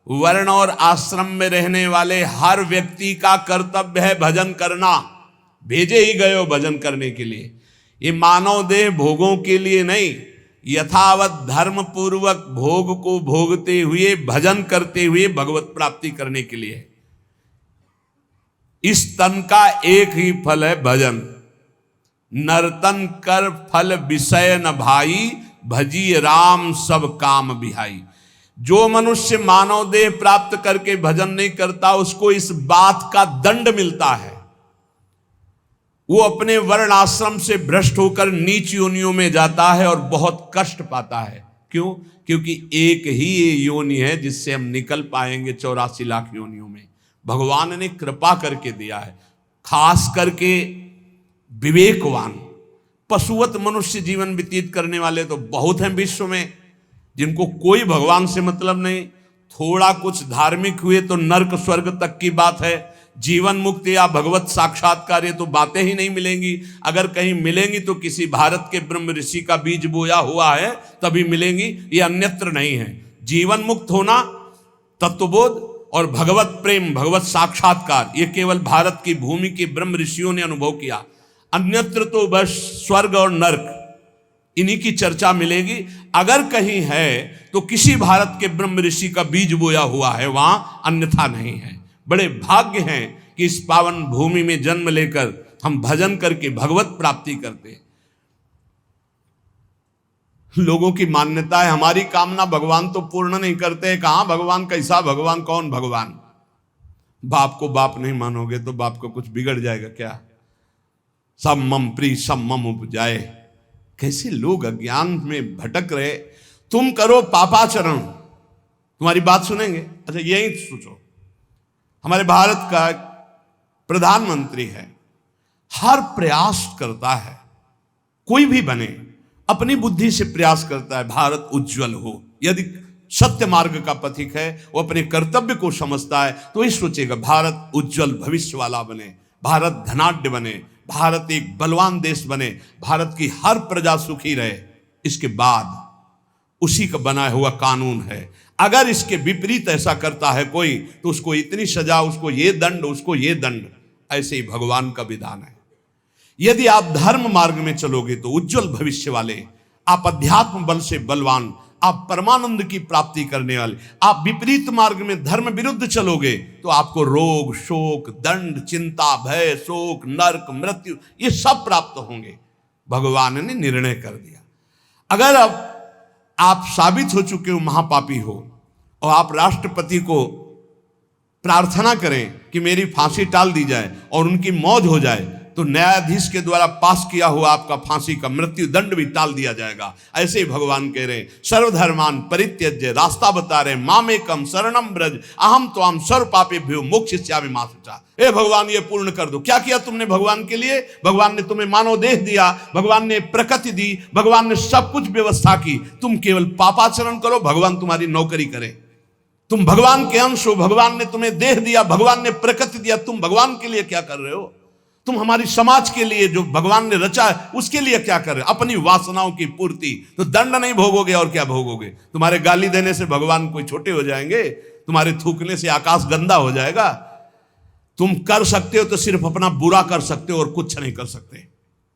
वर्ण और आश्रम में रहने वाले हर व्यक्ति का कर्तव्य है भजन करना। भेजे ही गए हो भजन करने के लिए। ये मानव देह भोगों के लिए नहीं, यथावत धर्म पूर्वक भोग को भोगते हुए भजन करते हुए भगवत प्राप्ति करने के लिए। इस तन का एक ही फल है भजन। नर्तन कर फल विषय न भाई, भजी राम सब काम बिहाई। जो मनुष्य मानव देह प्राप्त करके भजन नहीं करता, उसको इस बात का दंड मिलता है। वो अपने वर्ण आश्रम से भ्रष्ट होकर नीच योनियों में जाता है और बहुत कष्ट पाता है। क्यों? क्योंकि एक ही ये योनि है जिससे हम निकल पाएंगे 84 लाख योनियों में। भगवान ने कृपा करके दिया है। खास करके विवेकवान पशुवत मनुष्य जीवन व्यतीत करने वाले तो बहुत हैं विश्व में, जिनको कोई भगवान से मतलब नहीं। थोड़ा कुछ धार्मिक हुए तो नर्क स्वर्ग तक की बात है। जीवन मुक्ति या भगवत साक्षात्कार ये तो बातें ही नहीं मिलेंगी। अगर कहीं मिलेंगी तो किसी भारत के ब्रह्म ऋषि का बीज बोया हुआ है तभी मिलेंगी, ये अन्यत्र नहीं है। जीवन मुक्त होना, तत्वबोध और भगवत प्रेम, भगवत साक्षात्कार, ये केवल भारत की भूमि के ब्रह्म ऋषियों ने अनुभव किया। अन्यत्र तो बस स्वर्ग और नर्क, इन्हीं की चर्चा मिलेगी। अगर कहीं है तो किसी भारत के ब्रह्म ऋषि का बीज बोया हुआ है वहां, अन्यथा नहीं है। बड़े भाग्य हैं कि इस पावन भूमि में जन्म लेकर हम भजन करके भगवत प्राप्ति करते हैं। लोगों की मान्यता है हमारी कामना भगवान तो पूर्ण नहीं करते हैं। कहां भगवान? कैसा भगवान? कौन भगवान? बाप को बाप नहीं मानोगे तो बाप को कुछ बिगड़ जाएगा क्या? सब मम प्री सब मम उपजाए। कैसे लोग अज्ञान में भटक रहे। तुम करो पापाचरण, तुम्हारी बात सुनेंगे। अच्छा यही सोचो, हमारे भारत का प्रधानमंत्री है, हर प्रयास करता है, कोई भी बने अपनी बुद्धि से प्रयास करता है भारत उज्जवल हो। यदि सत्य मार्ग का पथिक है, वो अपने कर्तव्य को समझता है तो ही सोचेगा भारत उज्जवल भविष्य वाला बने, भारत धनाढ्य बने, भारत एक बलवान देश बने, भारत की हर प्रजा सुखी रहे। इसके बाद उसी का बना हुआ कानून है। अगर इसके विपरीत ऐसा करता है कोई तो उसको इतनी सजा, उसको ये दंड, उसको ये दंड। ऐसे ही भगवान का विधान है। यदि आप धर्म मार्ग में चलोगे तो उज्जवल भविष्य वाले, आप अध्यात्म बल से बलवान, आप परमानंद की प्राप्ति करने वाले। आप विपरीत मार्ग में धर्म विरुद्ध चलोगे तो आपको रोग, शोक, दंड, चिंता, भय, शोक, नरक, मृत्यु ये सब प्राप्त होंगे। भगवान ने निर्णय कर दिया। अगर अब आप साबित हो चुके हो महापापी हो और आप राष्ट्रपति को प्रार्थना करें कि मेरी फांसी टाल दी जाए और उनकी मौत हो जाए, तो न्यायाधीश के द्वारा पास किया हुआ आपका फांसी का मृत्यु दंड भी टाल दिया जाएगा। ऐसे ही भगवान कह रहे हैं, सर्वधर्मान परित्यज्य, रास्ता बता रहे, मामेकम शरणम ब्रज अहम त्वाम सर्व पापेभ्यो मोक्षयिष्यामि मा शुचा। ए भगवान ये पूर्ण कर दो। क्या किया तुमने भगवान के लिए? भगवान ने तुम्हें मानव देह दिया, भगवान ने प्रकृति दी, भगवान ने सब कुछ व्यवस्था की, तुम केवल पापाचरण करो, भगवान तुम्हारी नौकरी करे। तुम भगवान के अंश हो, भगवान ने तुम्हें देह दिया, भगवान ने प्रकृति दिया, तुम भगवान के लिए क्या कर रहे हो? तुम हमारी समाज के लिए जो भगवान ने रचा है उसके लिए क्या कर रहे हो? अपनी वासनाओं की पूर्ति। तो दंड नहीं भोगोगे और क्या भोगोगे? तुम्हारे गाली देने से भगवान कोई छोटे हो जाएंगे? तुम्हारे थूकने से आकाश गंदा हो जाएगा? तुम कर सकते हो तो सिर्फ अपना बुरा कर सकते हो और कुछ नहीं कर सकते।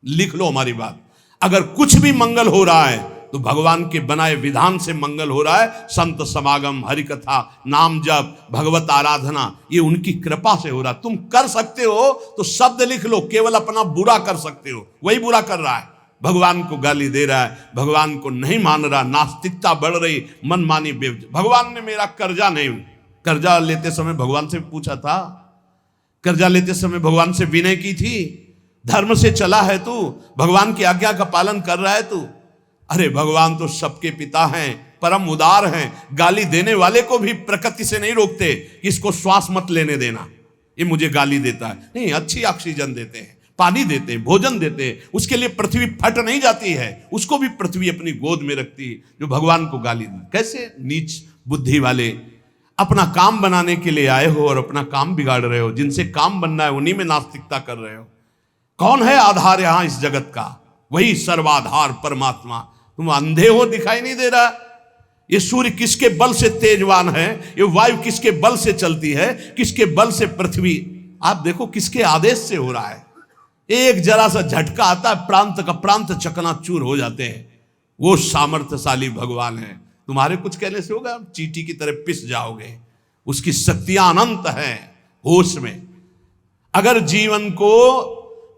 लिख लो हमारी बात। अगर कुछ भी मंगल हो रहा है तो भगवान के बनाए विधान से मंगल हो रहा है। संत समागम, हरि कथा, नाम जप, भगवत आराधना, ये उनकी कृपा से हो रहा है। तुम कर सकते हो तो शब्द लिख लो, केवल अपना बुरा कर सकते हो, वही बुरा कर रहा है। भगवान को गाली दे रहा है, भगवान को नहीं मान रहा, नास्तिकता बढ़ रही, मनमानी भगवान ने मेरा कर्जा नहीं, कर्जा लेते समय भगवान से पूछा था? कर्जा लेते समय भगवान से विनय की थी? धर्म से चला है तू? भगवान की आज्ञा का पालन कर रहा है तू? अरे भगवान तो सबके पिता हैं, परम उदार हैं, गाली देने वाले को भी प्रकृति से नहीं रोकते कि इसको श्वास मत लेने देना, ये मुझे गाली देता है। नहीं, अच्छी ऑक्सीजन देते हैं, पानी देते हैं, भोजन देते हैं, उसके लिए पृथ्वी फट नहीं जाती है, उसको भी पृथ्वी अपनी गोद में रखती है, जो भगवान को गाली दे। कैसे नीच बुद्धि वाले अपना काम बनाने के लिए आए हो और अपना काम बिगाड़ रहे हो। जिनसे काम बनना है उन्हीं में नास्तिकता कर रहे हो। कौन है आधार यहां इस जगत का? वही सर्वाधार परमात्मा। तुम अंधे हो, दिखाई नहीं दे रहा? ये सूर्य किसके बल से तेजवान है? ये वायु किसके बल से चलती है? किसके बल से पृथ्वी? आप देखो किसके आदेश से हो रहा है। एक जरा सा झटका आता है, प्रांत का प्रांत चकनाचूर हो जाते हैं। वो सामर्थ्यशाली भगवान है। तुम्हारे कुछ कहने से होगा? चींटी की तरह पिस जाओगे। उसकी शक्तियां अनंत हैं। होश में अगर जीवन को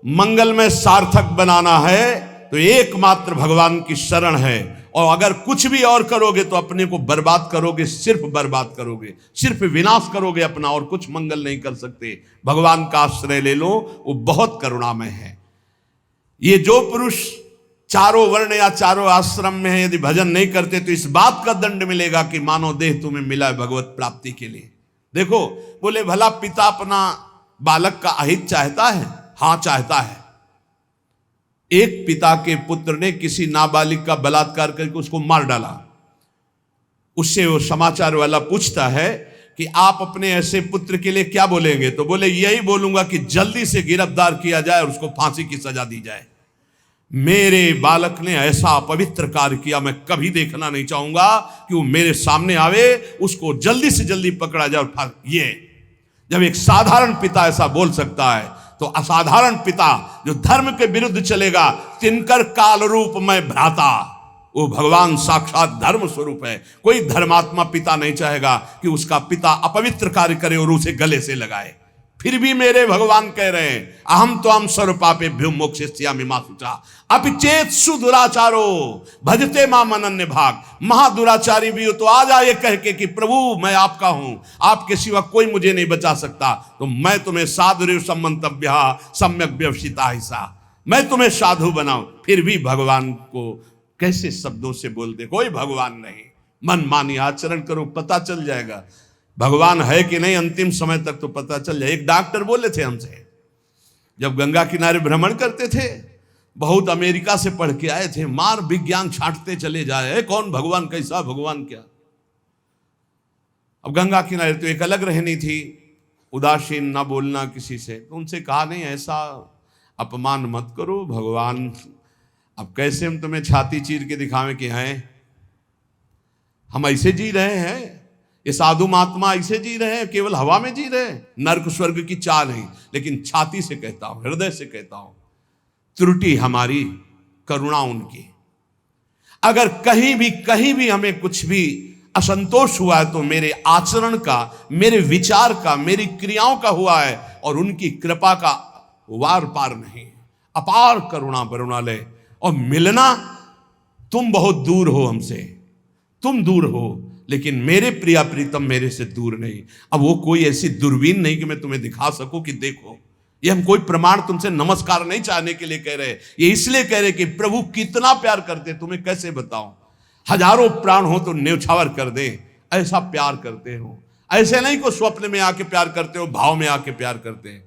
मंगलमय सार्थक बनाना है तो एकमात्र भगवान की शरण है। और अगर कुछ भी और करोगे तो अपने को बर्बाद करोगे, सिर्फ बर्बाद करोगे, सिर्फ विनाश करोगे अपना, और कुछ मंगल नहीं कर सकते। भगवान का आश्रय ले लो, वो बहुत करुणामय है। ये जो पुरुष चारों वर्ण या चारों आश्रम में है, यदि भजन नहीं करते तो इस बात का दंड मिलेगा कि मानव देह तुम्हें मिला है भगवत प्राप्ति के लिए। देखो, बोले भला पिता अपना बालक का अहित चाहता है? हां, चाहता है। एक पिता के पुत्र ने किसी नाबालिग का बलात्कार करके उसको मार डाला। उससे वो समाचार वाला पूछता है कि आप अपने ऐसे पुत्र के लिए क्या बोलेंगे? तो बोले यही बोलूंगा कि जल्दी से गिरफ्तार किया जाए और उसको फांसी की सजा दी जाए। मेरे बालक ने ऐसा अपवित्र कार्य किया, मैं कभी देखना नहीं चाहूंगा कि वो मेरे सामने आवे, उसको जल्दी से जल्दी पकड़ा जाए और ये जब एक साधारण पिता ऐसा बोल सकता है तो असाधारण पिता जो धर्म के विरुद्ध चलेगा, तिनकर काल रूप में भ्राता, वो भगवान साक्षात धर्म स्वरूप है। कोई धर्मात्मा पिता नहीं चाहेगा कि उसका पिता अपवित्र कार्य करे और उसे गले से लगाए। फिर भी मेरे भगवान कह रहे हैं, अहम त्वाम सर्व पापेभ्यो मोक्षयिष्यामि मा शुचा अपिचेत सुदुराचारो भजते माम अनन्य भाग। महादुराचारी भी हो तो आ जाए कह के कि प्रभु मैं आपका हूं, आपके सिवा कोई मुझे नहीं बचा सकता, तो मैं तुम्हें साधु सम्मंतव्य सम्यक व्यवसिता हिस्सा, मैं तुम्हें साधु बनाऊं। फिर भी भगवान को कैसे शब्दों से बोलते? कोई भगवान नहीं। मन मानी आचरण करो, पता चल जाएगा भगवान है कि नहीं। अंतिम समय तक तो पता चल जाए। एक डॉक्टर बोले थे हमसे, जब गंगा किनारे भ्रमण करते थे, बहुत अमेरिका से पढ़ के आए थे, मार विज्ञान छांटते चले जाए, कौन भगवान, कैसा भगवान, क्या। अब गंगा किनारे तो एक अलग रहनी थी, उदासीन, ना बोलना किसी से। तो उनसे कहा नहीं, ऐसा अपमान मत करो, भगवान अब कैसे हम तुम्हें छाती चीर के दिखावें कि हैं हम ऐसे जी रहे हैं, ये साधु महात्मा ऐसे जी रहे हैं, केवल हवा में जी रहे हैं, नर्क स्वर्ग की चाह नहीं। लेकिन छाती से कहता हूं, हृदय से कहता हूं, त्रुटि हमारी, करुणा उनकी। अगर कहीं भी हमें कुछ भी असंतोष हुआ है तो मेरे आचरण का, मेरे विचार का, मेरी क्रियाओं का हुआ है, और उनकी कृपा का वार पार नहीं। अपार करुणा करुणालय। और मिलना, तुम बहुत दूर हो हमसे, तुम दूर हो, लेकिन मेरे प्रिया प्रीतम मेरे से दूर नहीं। अब वो कोई ऐसी दूरबीन नहीं कि मैं तुम्हें दिखा सकूं कि देखो, ये हम कोई प्रमाण तुमसे नमस्कार नहीं चाहने के लिए कह रहे, ये इसलिए कह रहे कि प्रभु कितना प्यार करते, तुम्हें कैसे बताऊं। हजारों प्राण हो तो न्यौछावर कर दे, ऐसा प्यार करते हो। ऐसे नहीं को स्वप्न में आके प्यार करते हो, भाव में आके प्यार करते हैं।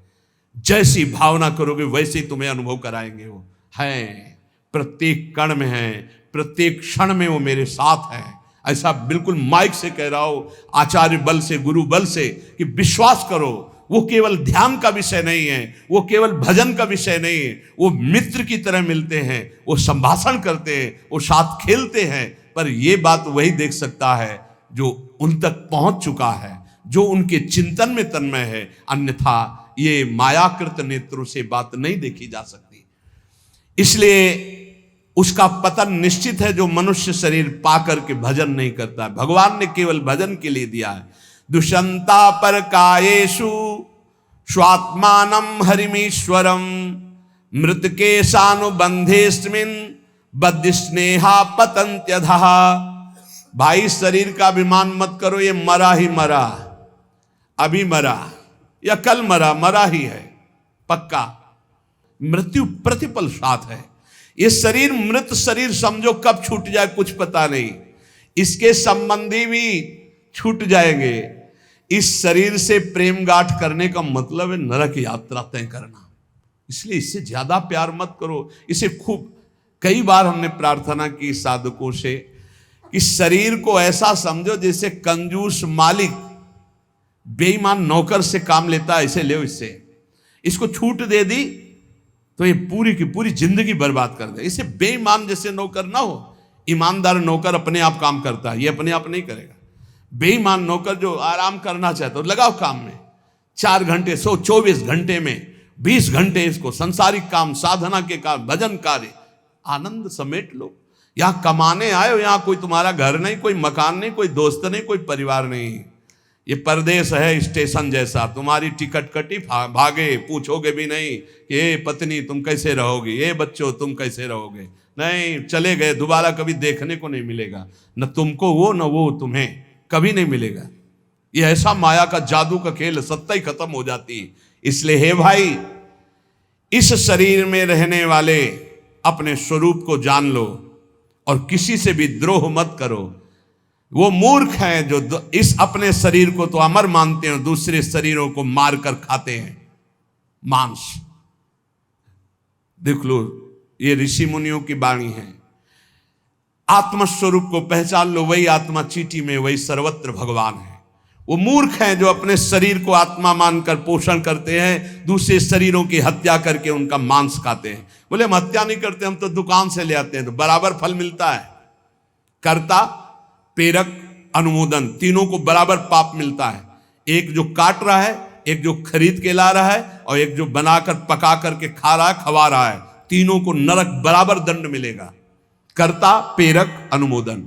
जैसी भावना करोगे वैसे ही तुम्हें अनुभव कराएंगे। वो हैं, प्रत्येक कण में हैं, प्रत्येक क्षण में वो मेरे साथ हैं। ऐसा बिल्कुल माइक से कह रहा हो, आचार्य बल से, गुरु बल से, कि विश्वास करो वो केवल ध्यान का विषय नहीं है, वो केवल भजन का विषय नहीं है। वो मित्र की तरह मिलते हैं, वो संभाषण करते हैं, वो साथ खेलते हैं। पर ये बात वही देख सकता है जो उन तक पहुंच चुका है, जो उनके चिंतन में तन्मय है। अन्यथा ये मायाकृत नेत्रों से बात नहीं देखी जा सकती। इसलिए उसका पतन निश्चित है जो मनुष्य शरीर पाकर के भजन नहीं करता है। भगवान ने केवल भजन के लिए दिया है। दुष्यंता पर कायेषु स्वात्मानं हरिमीश्वरम मृतके सानुबंधेस्मिन् बद्ध स्नेहा पतंत्यधः। भाई शरीर का अभिमान मत करो, ये मरा ही मरा, अभी मरा या कल मरा, मरा ही है पक्का। मृत्यु प्रतिपल साथ है। ये शरीर मृत शरीर समझो, कब छूट जाए कुछ पता नहीं। इसके संबंधी भी छूट जाएंगे। इस शरीर से प्रेम गांठ करने का मतलब है नरक यात्रा तय करना। इसलिए इससे ज्यादा प्यार मत करो। इसे खूब कई बार हमने प्रार्थना की साधकों से कि शरीर को ऐसा समझो जैसे कंजूस मालिक बेईमान नौकर से काम लेता है, ऐसे ले इससे। इसको छूट दे दी तो ये पूरी की पूरी जिंदगी बर्बाद कर दे। इसे बेईमान जैसे नौकर ना हो। ईमानदार नौकर अपने आप काम करता है, ये अपने आप नहीं करेगा। बेईमान नौकर जो आराम करना चाहता है, लगाओ काम में 4 घंटे, 124 घंटे में 20 घंटे इसको संसारिक काम, साधना के काम, भजन कार्य, आनंद समेट लो। यहां कमाने आए हो, यहां कोई तुम्हारा घर नहीं, कोई मकान नहीं, कोई दोस्त नहीं, कोई परिवार नहीं। ये परदेश है स्टेशन जैसा। तुम्हारी टिकट कटी, भागे, पूछोगे भी नहीं कि ये पत्नी तुम कैसे रहोगी, ये बच्चों तुम कैसे रहोगे। नहीं, चले गए, दोबारा कभी देखने को नहीं मिलेगा। न तुमको वो, न वो तुम्हें, कभी नहीं मिलेगा। ये ऐसा माया का जादू का खेल, सत्ता ही खत्म हो जाती है। इसलिए हे भाई, इस शरीर में रहने वाले अपने स्वरूप को जान लो और किसी से भी द्रोह मत करो। वो मूर्ख हैं जो इस अपने शरीर को तो अमर मानते हैं, दूसरे शरीरों को मारकर खाते हैं मांस। देख लो, ये ऋषि मुनियों की वाणी है। आत्मस्वरूप को पहचान लो, वही आत्मा चीटी में, वही सर्वत्र भगवान है। वो मूर्ख हैं जो अपने शरीर को आत्मा मानकर पोषण करते हैं, दूसरे शरीरों की हत्या करके उनका मांस खाते हैं। बोले हम हत्या नहीं करते, हम तो दुकान से ले आते हैं, तो बराबर फल मिलता है। कर्ता, प्रेरक, अनुमोदन, तीनों को बराबर पाप मिलता है। एक जो काट रहा है, एक जो खरीद के ला रहा है, और एक जो बनाकर पका करके खा रहा है, खवा रहा है। तीनों को नरक बराबर दंड मिलेगा। कर्ता, प्रेरक, अनुमोदन।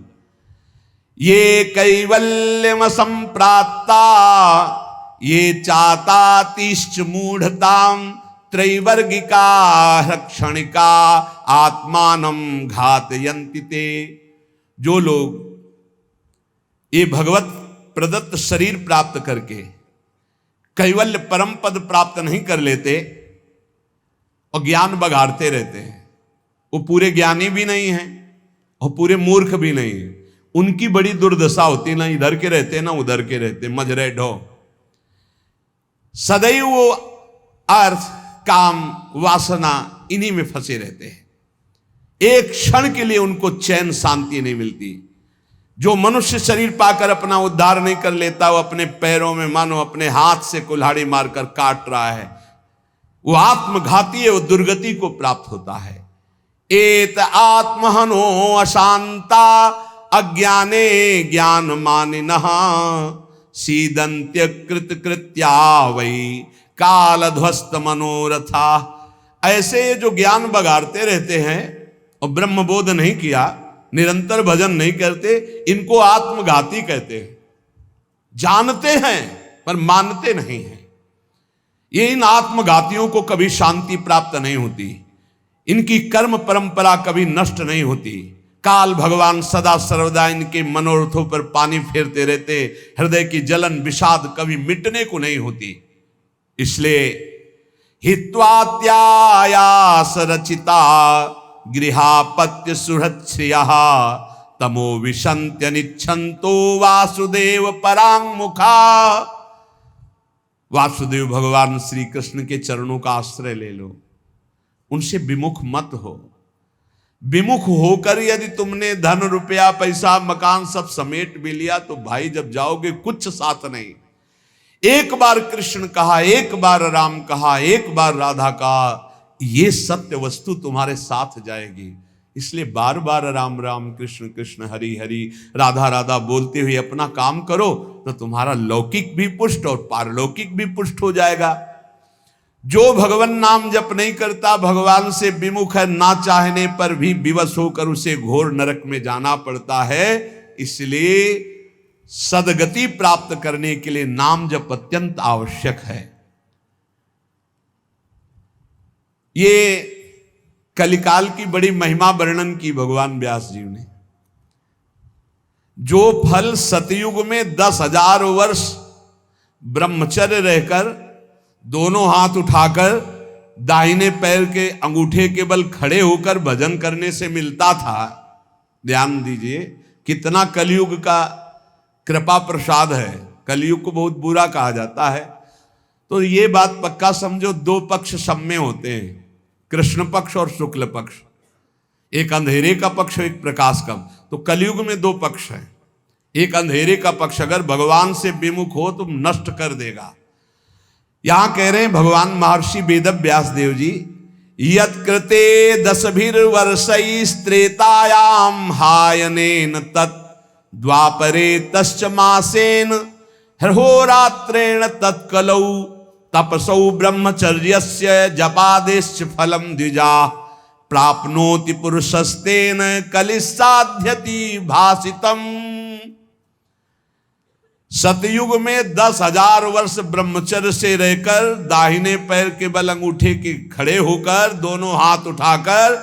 ये कैवल्यम संप्राप्ता ये चातातिश्च मूढ़ताम त्रैवर्गिका क्षणिका आत्मानं घातयन्ति ते। जो लोग ये भगवत प्रदत्त शरीर प्राप्त करके कैवल्य परम पद प्राप्त नहीं कर लेते और ज्ञान बघाड़ते रहते हैं, वो पूरे ज्ञानी भी नहीं हैं और पूरे मूर्ख भी नहीं है। उनकी बड़ी दुर्दशा होती, ना इधर के रहते ना उधर के रहते, मजरे ढो। सदैव वो अर्थ, काम, वासना इन्हीं में फंसे रहते हैं। एक क्षण के लिए उनको चैन शांति नहीं मिलती। जो मनुष्य शरीर पाकर अपना उद्धार नहीं कर लेता, वो अपने पैरों में मानो अपने हाथ से कुल्हाड़ी मारकर काट रहा है, वो आत्मघाती है, वो दुर्गति को प्राप्त होता है। एत आत्महनो अशांता अज्ञाने ज्ञान मानिनः सीदंत्य कृत कृत्या वही कालध्वस्त मनोरथा। ऐसे जो ज्ञान बगाड़ते रहते हैं और ब्रह्म बोध नहीं किया, निरंतर भजन नहीं करते, इनको आत्मघाती कहते हैं। जानते हैं पर मानते नहीं हैं। ये इन आत्मघातियों को कभी शांति प्राप्त नहीं होती, इनकी कर्म परंपरा कभी नष्ट नहीं होती। काल भगवान सदा सर्वदा इनके मनोरथों पर पानी फेरते रहते, हृदय की जलन विषाद कभी मिटने को नहीं होती। इसलिए हित्वात्यायास रचिता गृहापत्य सुहृच्छ्रियः तमो विशन्त्यनिच्छन्तो वासुदेव पराङ्मुखा। वासुदेव भगवान श्री कृष्ण के चरणों का आश्रय ले लो, उनसे विमुख मत हो। विमुख होकर यदि तुमने धन रुपया पैसा मकान सब समेट भी लिया तो भाई जब जाओगे कुछ साथ नहीं। एक बार कृष्ण कहा, एक बार राम कहा, एक बार राधा कहा, ये सत्य वस्तु तुम्हारे साथ जाएगी। इसलिए बार बार राम राम कृष्ण कृष्ण हरि हरि राधा राधा बोलते हुए अपना काम करो तो तुम्हारा लौकिक भी पुष्ट और पारलौकिक भी पुष्ट हो जाएगा। जो भगवान नाम जप नहीं करता, भगवान से विमुख है, ना चाहने पर भी विवश होकर उसे घोर नरक में जाना पड़ता है। इसलिए सदगति प्राप्त करने के लिए नाम जप अत्यंत आवश्यक है। ये कलिकाल की बड़ी महिमा वर्णन की भगवान व्यास जी ने। जो फल सतयुग में 10,000 वर्ष ब्रह्मचर्य रहकर दोनों हाथ उठाकर दाहिने पैर के अंगूठे के बल खड़े होकर भजन करने से मिलता था, ध्यान दीजिए कितना कलयुग का कृपा प्रसाद है। कलयुग को बहुत बुरा कहा जाता है, तो ये बात पक्का समझो, दो पक्ष सब में होते हैं, कृष्ण पक्ष और शुक्ल पक्ष, एक अंधेरे का पक्ष एक प्रकाश का। तो कलयुग में दो पक्ष हैं। एक अंधेरे का पक्ष अगर भगवान से विमुख हो तो नष्ट कर देगा। यहां कह रहे हैं भगवान महर्षि वेद व्यास देव जी, यत्कृते 10,000 हायनेन तत् द्वापरे तश्च मासेन हरहोरात्रेण तत्कलौ तपसौ ब्रह्मचर्यस्य जपादेश्च फलम द्विजा प्राप्नोति पुरुषस्तेन कलिसाध्यति भासितम। सतयुग में 10,000 वर्ष ब्रह्मचर्य से रहकर दाहिने पैर के बल अंगूठे के खड़े होकर दोनों हाथ उठाकर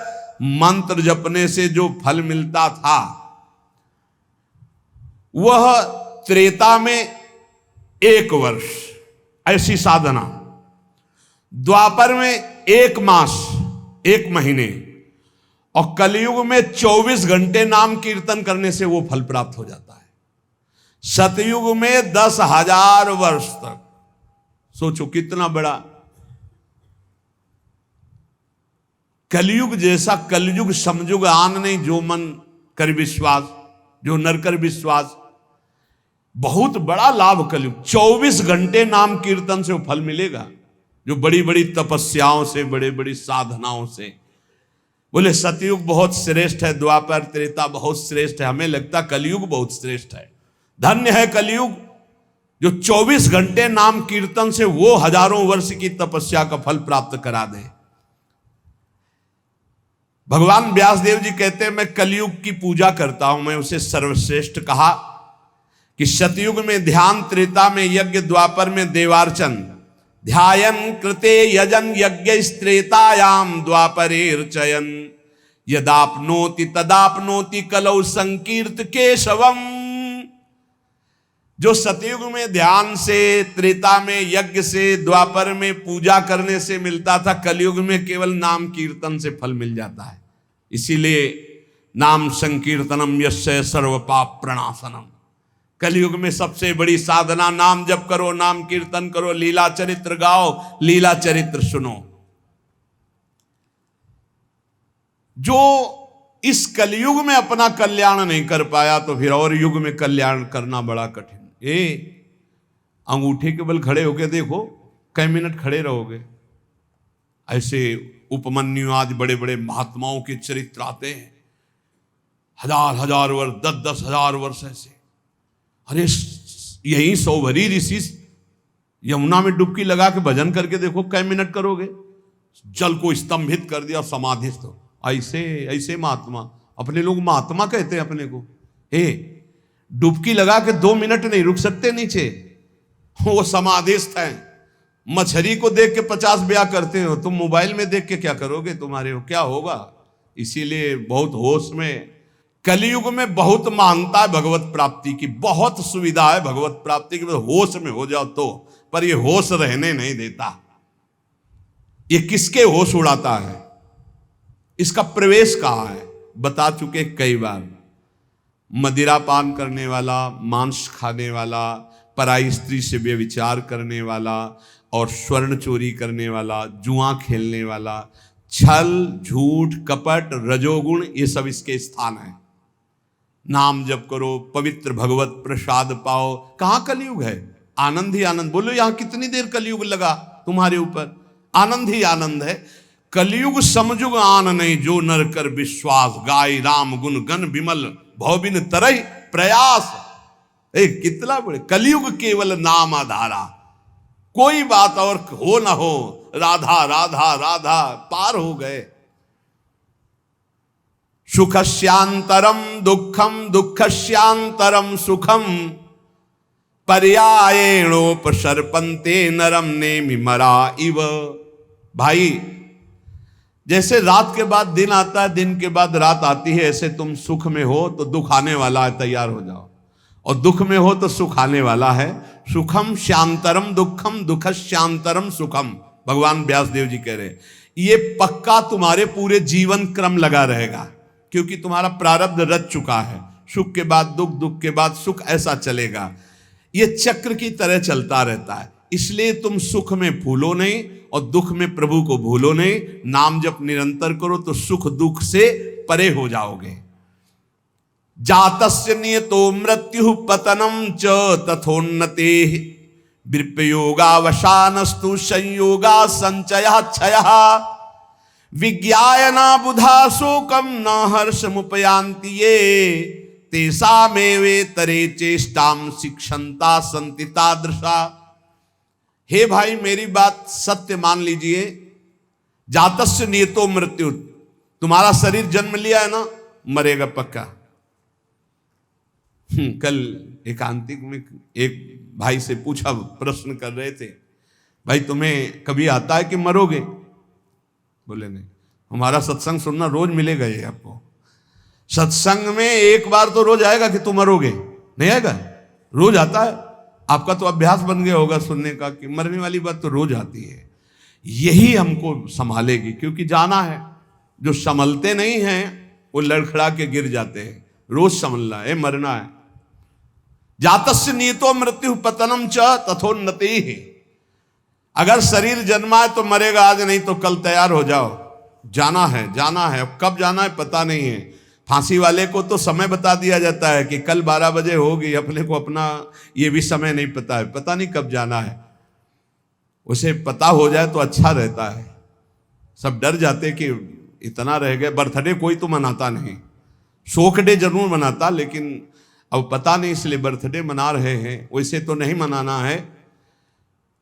मंत्र जपने से जो फल मिलता था वह त्रेता में 1 वर्ष ऐसी साधना, द्वापर में 1 मास 1 महीने, और कलयुग में 24 घंटे नाम कीर्तन करने से वो फल प्राप्त हो जाता है। सतयुग में 10,000 वर्ष तक, सोचो कितना बड़ा। कलयुग जैसा कलयुग समयुग आन नहीं, जो मन कर विश्वास, जो नर कर विश्वास। बहुत बड़ा लाभ कलयुग। 24 घंटे नाम कीर्तन से वो फल मिलेगा, जो बड़ी बड़ी तपस्याओं से, बड़े बड़ी साधनाओं से। बोले सतयुग बहुत श्रेष्ठ है, द्वापर त्रेता बहुत श्रेष्ठ है, हमें लगता कलयुग बहुत श्रेष्ठ है। धन्य है कलयुग जो 24 घंटे नाम कीर्तन से वो हजारों वर्ष की तपस्या का फल प्राप्त करा दे। भगवान व्यासदेव जी कहते हैं मैं कलयुग की पूजा करता हूं, मैं उसे सर्वश्रेष्ठ कहा कि सतयुग में ध्यान, त्रेता में यज्ञ, द्वापर में देवार्चन, ध्यायन कृते यजन यज्ञ त्रेतायाम द्वापरेर्चयन यदाप्नोति तदाप्नोति कलौ संकीर्त केशवम। जो सतयुग में ध्यान से, त्रेता में यज्ञ से, द्वापर में पूजा करने से मिलता था, कलयुग में केवल नाम कीर्तन से फल मिल जाता है। इसीलिए नाम संकीर्तनम यस्य सर्व पाप प्रणाशनम। कलयुग में सबसे बड़ी साधना नाम जप करो, नाम कीर्तन करो, लीला चरित्र गाओ, लीला चरित्र सुनो। जो इस कलयुग में अपना कल्याण नहीं कर पाया तो फिर और युग में कल्याण करना बड़ा कठिन। अंगूठे के बल खड़े होके देखो, कई मिनट खड़े रहोगे। ऐसे उपमन्यु आज बड़े बड़े महात्माओं के चरित्र आते हैं, 1000 वर्ष, 10 हजार वर्ष ऐसे। अरे यही सौभरी ऋषि यमुना में डुबकी लगा के भजन करके देखो, कई मिनट करोगे। जल को स्तंभित कर दिया, समाधिस्थ। ऐसे ऐसे महात्मा, अपने लोग महात्मा कहते हैं अपने को। डुबकी लगा के 2 मिनट नहीं रुक सकते नीचे, वो समाधिस्थ हैं। मछली को देख के 50 ब्याह करते हो, तुम मोबाइल में देख के क्या करोगे, तुम्हारे क्या होगा। इसीलिए बहुत होश में। कलयुग में बहुत महानता है भगवत प्राप्ति की, बहुत सुविधा है भगवत प्राप्ति की, होश में हो जाओ तो। पर ये होश रहने नहीं देता। ये किसके होश उड़ाता है, इसका प्रवेश कहाँ है, बता चुके कई बार। मदिरा पान करने वाला, मांस खाने वाला, पराई स्त्री से व्यभिचार करने वाला और स्वर्ण चोरी करने वाला, जुआ खेलने वाला, छल झूठ कपट रजोगुण, ये सब इसके स्थान है। नाम जप करो, पवित्र भगवत प्रसाद पाओ। कहाँ कलयुग है, आनंद ही आनंद। बोलो यहाँ कितनी देर कलयुग लगा तुम्हारे ऊपर, आनंद ही आनंद है। कलयुग समझुग आन नहीं, जो नर कर विश्वास, गाय राम गुण गण विमल, भवबिन तरह प्रयास। कितना बड़े, कलयुग केवल नाम आधारा, कोई बात और हो ना हो, राधा राधा राधा, पार हो गए। सुखस्यांतरम दुखम दुखस्यांतरम सुखम, पर्यायेणोपसर्पन्ते नरम नेमि मरा इव। भाई जैसे रात के बाद दिन आता है, दिन के बाद रात आती है, ऐसे तुम सुख में हो तो दुख आने वाला है, तैयार हो जाओ। और दुख में हो तो सुख आने वाला है। सुखम श्यांतरम दुखम दुखश्यांतरम सुखम, भगवान व्यासदेव जी कह रहे हैं। ये पक्का तुम्हारे पूरे जीवन क्रम लगा रहेगा, क्योंकि तुम्हारा प्रारब्ध रच चुका है। सुख के बाद दुख, दुख के बाद सुख, ऐसा चलेगा। ये चक्र की तरह चलता रहता है। इसलिए तुम सुख में भूलो नहीं और दुख में प्रभु को भूलो नहीं। नाम जप निरंतर करो तो सुख दुख से परे हो जाओगे। जातस्य नियतो मृत्यु पतनम च तथोन्नते, विप्रयोगावसानस्तु संयोगा संचयः क्षयः, विज्ञायना बुधा शोकम न हर्षमुपयान्ति ये, तेषामेवेतरे चेष्टाम शिक्षन्ता सन्ति तादृशा। हे भाई मेरी बात सत्य मान लीजिए। जातस्य नियतो मृत्यु, तुम्हारा शरीर जन्म लिया है ना, मरेगा पक्का। कल एकांतिक में एक भाई से पूछा, प्रश्न कर रहे थे, भाई तुम्हें कभी आता है कि मरोगे? बोले नहीं। हमारा सत्संग सुनना रोज मिलेगा ये आपको। सत्संग में एक बार तो रोज आएगा कि तुम मरोगे, नहीं आएगा? रोज आता है। आपका तो अभ्यास बन गया होगा सुनने का कि मरने वाली बात तो रोज आती है। यही हमको संभालेगी, क्योंकि जाना है। जो संभलते नहीं हैं वो लड़खड़ा के गिर जाते हैं। रोज संभलना है, मरना है। जातस्य नियतो मृत्यु पतनम च तथोन्नति। अगर शरीर जन्मा है तो मरेगा आज, नहीं तो कल तैयार हो जाओ। जाना है, जाना है। कब जाना है पता नहीं है। फांसी वाले को तो समय बता दिया जाता है कि कल 12 बजे होगी, अपने को अपना ये भी समय नहीं पता है, पता नहीं कब जाना है। उसे पता हो जाए तो अच्छा रहता है। सब डर जाते कि इतना रह गए। बर्थडे कोई तो मनाता नहीं, शोक डे जरूर मनाता, लेकिन अब पता नहीं इसलिए बर्थडे मना रहे हैं। वैसे तो नहीं मनाना है,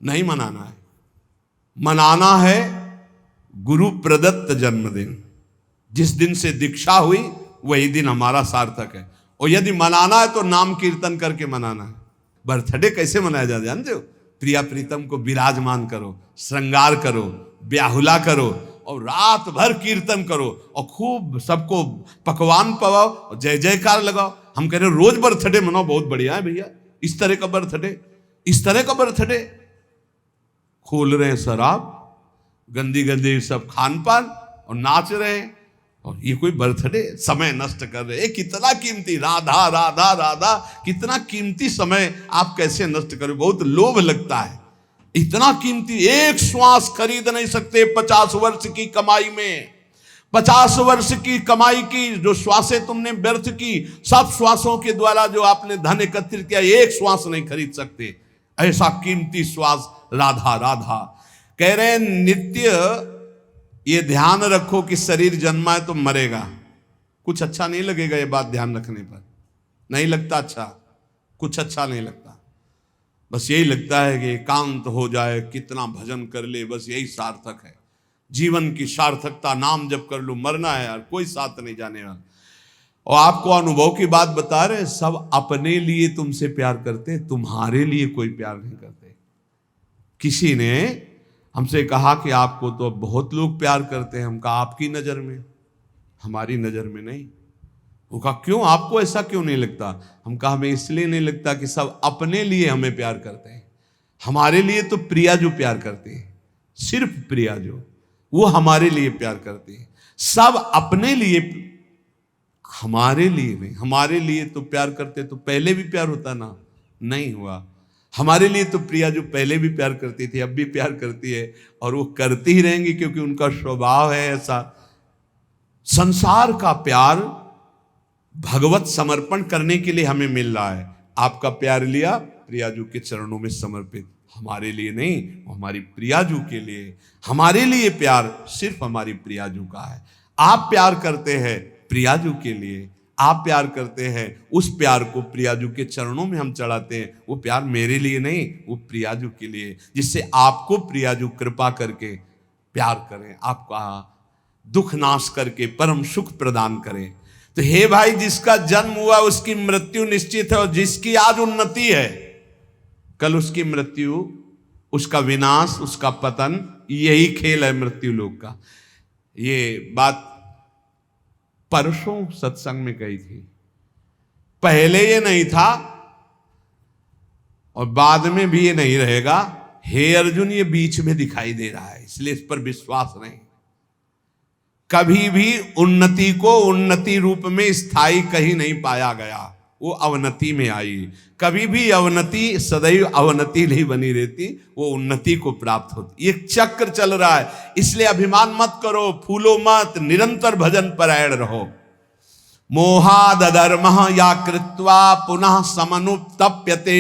नहीं मनाना है। मनाना है गुरु प्रदत्त जन्मदिन। जिस दिन से दीक्षा हुई वही दिन हमारा सार्थक है। और यदि मनाना है तो नाम कीर्तन करके मनाना है। बर्थडे कैसे मनाया जाता है जानते हो? प्रिया प्रीतम को विराजमान करो, श्रृंगार करो, ब्याहुला करो और रात भर कीर्तन करो और खूब सबको पकवान पवाओ और जय जयकार लगाओ। हम कह रहे रोज बर्थडे मनाओ, बहुत बढ़िया है भैया। इस तरह का बर्थडे, इस तरह का बर्थडे। खोल रहे हैं शराब, गंदी गंदी सब खान पान और नाच रहे हैं, और ये कोई बर्थडे? समय नष्ट कर रहे हैं। कितना कीमती, राधा राधा राधा, कितना कीमती समय आप कैसे नष्ट करो? बहुत लोभ लगता है। इतना कीमती, एक श्वास खरीद नहीं सकते 50 वर्ष की कमाई में। 50 वर्ष की कमाई की जो श्वासें तुमने व्यर्थ की, सब श्वासों के द्वारा जो आपने धन एकत्रित किया, एक श्वास नहीं खरीद सकते। ऐसा कीमती श्वास राधा राधा। कह रहे हैं नित्य ये ध्यान रखो कि शरीर जन्मा है तो मरेगा। कुछ अच्छा नहीं लगेगा ये बात ध्यान रखने पर, नहीं लगता अच्छा, कुछ अच्छा नहीं लगता। बस यही लगता है कि एकांत हो जाए, कितना भजन कर ले, बस यही सार्थक है। जीवन की सार्थकता नाम जप कर लो। मरना है यार, कोई साथ नहीं जाने वाला। और आपको अनुभव की बात बता रहे, सब अपने लिए तुमसे प्यार करते, तुम्हारे लिए कोई प्यार नहीं करते। किसी ने हमसे कहा कि आपको तो बहुत लोग प्यार करते हैं। हम कहा आपकी नज़र में, हमारी नज़र में नहीं। वो कहा क्यों, आपको ऐसा क्यों नहीं लगता? हम कहा हमें इसलिए नहीं लगता कि सब अपने लिए हमें प्यार करते हैं। हमारे लिए तो प्रिया जो प्यार करते हैं, सिर्फ प्रिया जो, वो हमारे लिए प्यार करती है। सब अपने लिए, हमारे लिए नहीं। हमारे लिए तो प्यार करते तो पहले भी प्यार होता ना, नहीं हुआ। हमारे लिए तो प्रिया जो पहले भी प्यार करती थी, अब भी प्यार करती है, और वो करती ही रहेंगी क्योंकि उनका स्वभाव है ऐसा। संसार का प्यार भगवत समर्पण करने के लिए हमें मिल रहा है। आपका प्यार लिया प्रियाजू के चरणों में समर्पित, हमारे लिए नहीं, हमारी प्रियाजू के लिए। हमारे लिए प्यार सिर्फ हमारी प्रियाजू का है। आप प्यार करते हैं प्रियाजू के लिए, आप प्यार करते हैं, उस प्यार को प्रियाजू के चरणों में हम चढ़ाते हैं। वो प्यार मेरे लिए नहीं, वो प्रियाजू के लिए, जिससे आपको प्रियाजू कृपा करके प्यार करें, आपका दुख नाश करके परम सुख प्रदान करें। तो हे भाई, जिसका जन्म हुआ उसकी मृत्यु निश्चित है, और जिसकी आज उन्नति है कल उसकी मृत्यु, उसका विनाश, उसका पतन, यही खेल है मृत्यु लोक का। ये बात परसों सत्संग में कही थी। पहले ये नहीं था और बाद में भी ये नहीं रहेगा। हे अर्जुन, ये बीच में दिखाई दे रहा है, इसलिए इस पर विश्वास नहीं। कभी भी उन्नति को उन्नति रूप में स्थायी कहीं नहीं पाया गया, वो अवनति में आई। कभी भी अवनति सदैव अवनति नहीं बनी रहती, वो उन्नति को प्राप्त होती। एक चक्र चल रहा है, इसलिए अभिमान मत करो, फूलो मत, निरंतर भजन परायण रहो। मोहाद अधर्मः या कृत्वा पुनः समनुत्तप्यते,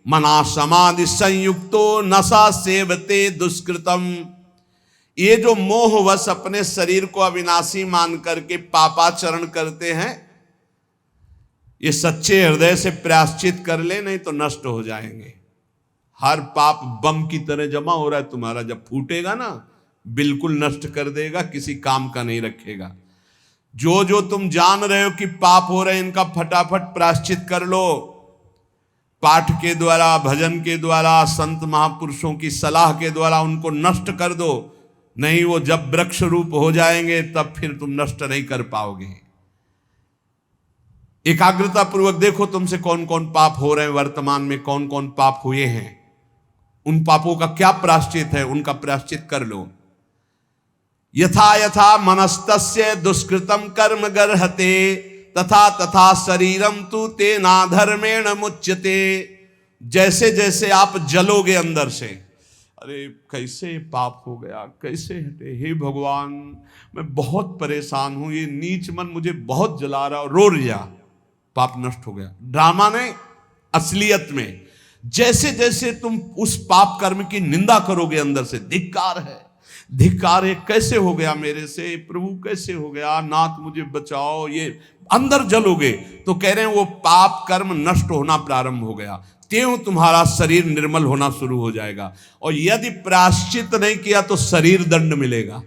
मना समाधि संयुक्तो नशा सेवते दुष्कृतम। ये जो मोहवश अपने शरीर को अविनाशी मान करके पापाचरण करते हैं, ये सच्चे हृदय से प्रायश्चित कर ले, नहीं तो नष्ट हो जाएंगे। हर पाप बम की तरह जमा हो रहा है तुम्हारा, जब फूटेगा ना बिल्कुल नष्ट कर देगा, किसी काम का नहीं रखेगा। जो जो तुम जान रहे हो कि पाप हो रहे हैं, इनका फटाफट प्रायश्चित कर लो। पाठ के द्वारा, भजन के द्वारा, संत महापुरुषों की सलाह के द्वारा उनको नष्ट कर दो, नहीं वो जब वृक्ष रूप हो जाएंगे तब फिर तुम नष्ट नहीं कर पाओगे। एकाग्रता पूर्वक देखो तुमसे कौन कौन पाप हो रहे हैं, वर्तमान में कौन कौन पाप हुए हैं, उन पापों का क्या प्रायश्चित है, उनका प्रायश्चित कर लो। यथा यथा मनस्तस्य दुष्कृतम कर्म गर्हते, तथा तथा शरीरम तु तेना धर्मेण मुच्यते। जैसे जैसे आप जलोगे अंदर से, अरे कैसे पाप हो गया, कैसे हटे, हे भगवान मैं बहुत परेशान हूं, ये नीच मन मुझे बहुत जला रहा, रो लिया, पाप नष्ट हो गया। ड्रामा नहीं, असलियत में। जैसे जैसे तुम उस पाप कर्म की निंदा करोगे अंदर से, धिक्कार है, धिक्कार है, कैसे हो गया मेरे से, प्रभु कैसे हो गया, नाथ मुझे बचाओ, ये अंदर जलोगे तो कह रहे हैं वो पाप कर्म नष्ट होना प्रारंभ हो गया। त्यों तुम्हारा शरीर निर्मल होना शुरू हो जाएगा। और यदि प्रायश्चित नहीं किया तो शरीर दंड मिलेगा।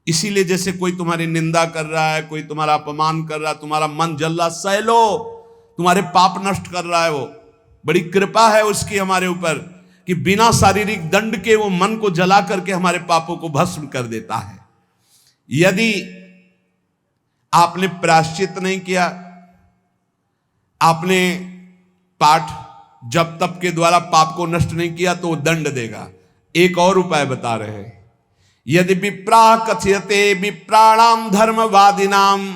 इसीलिए जैसे कोई तुम्हारी निंदा कर रहा है, कोई तुम्हारा अपमान कर रहा है, तुम्हारा मन जल रहा, सह लो, तुम्हारे पाप नष्ट कर रहा है वो। बड़ी कृपा है उसकी हमारे ऊपर कि बिना शारीरिक दंड के वो मन को जला करके हमारे पापों को भस्म कर देता है। यदि आपने प्रायश्चित नहीं किया, आपने पाठ जप तप के द्वारा पाप को नष्ट नहीं किया, तो वो दंड देगा। एक और उपाय बता रहे हैं, यदि विप्राह कथयते विप्राणाम धर्मवादिनाम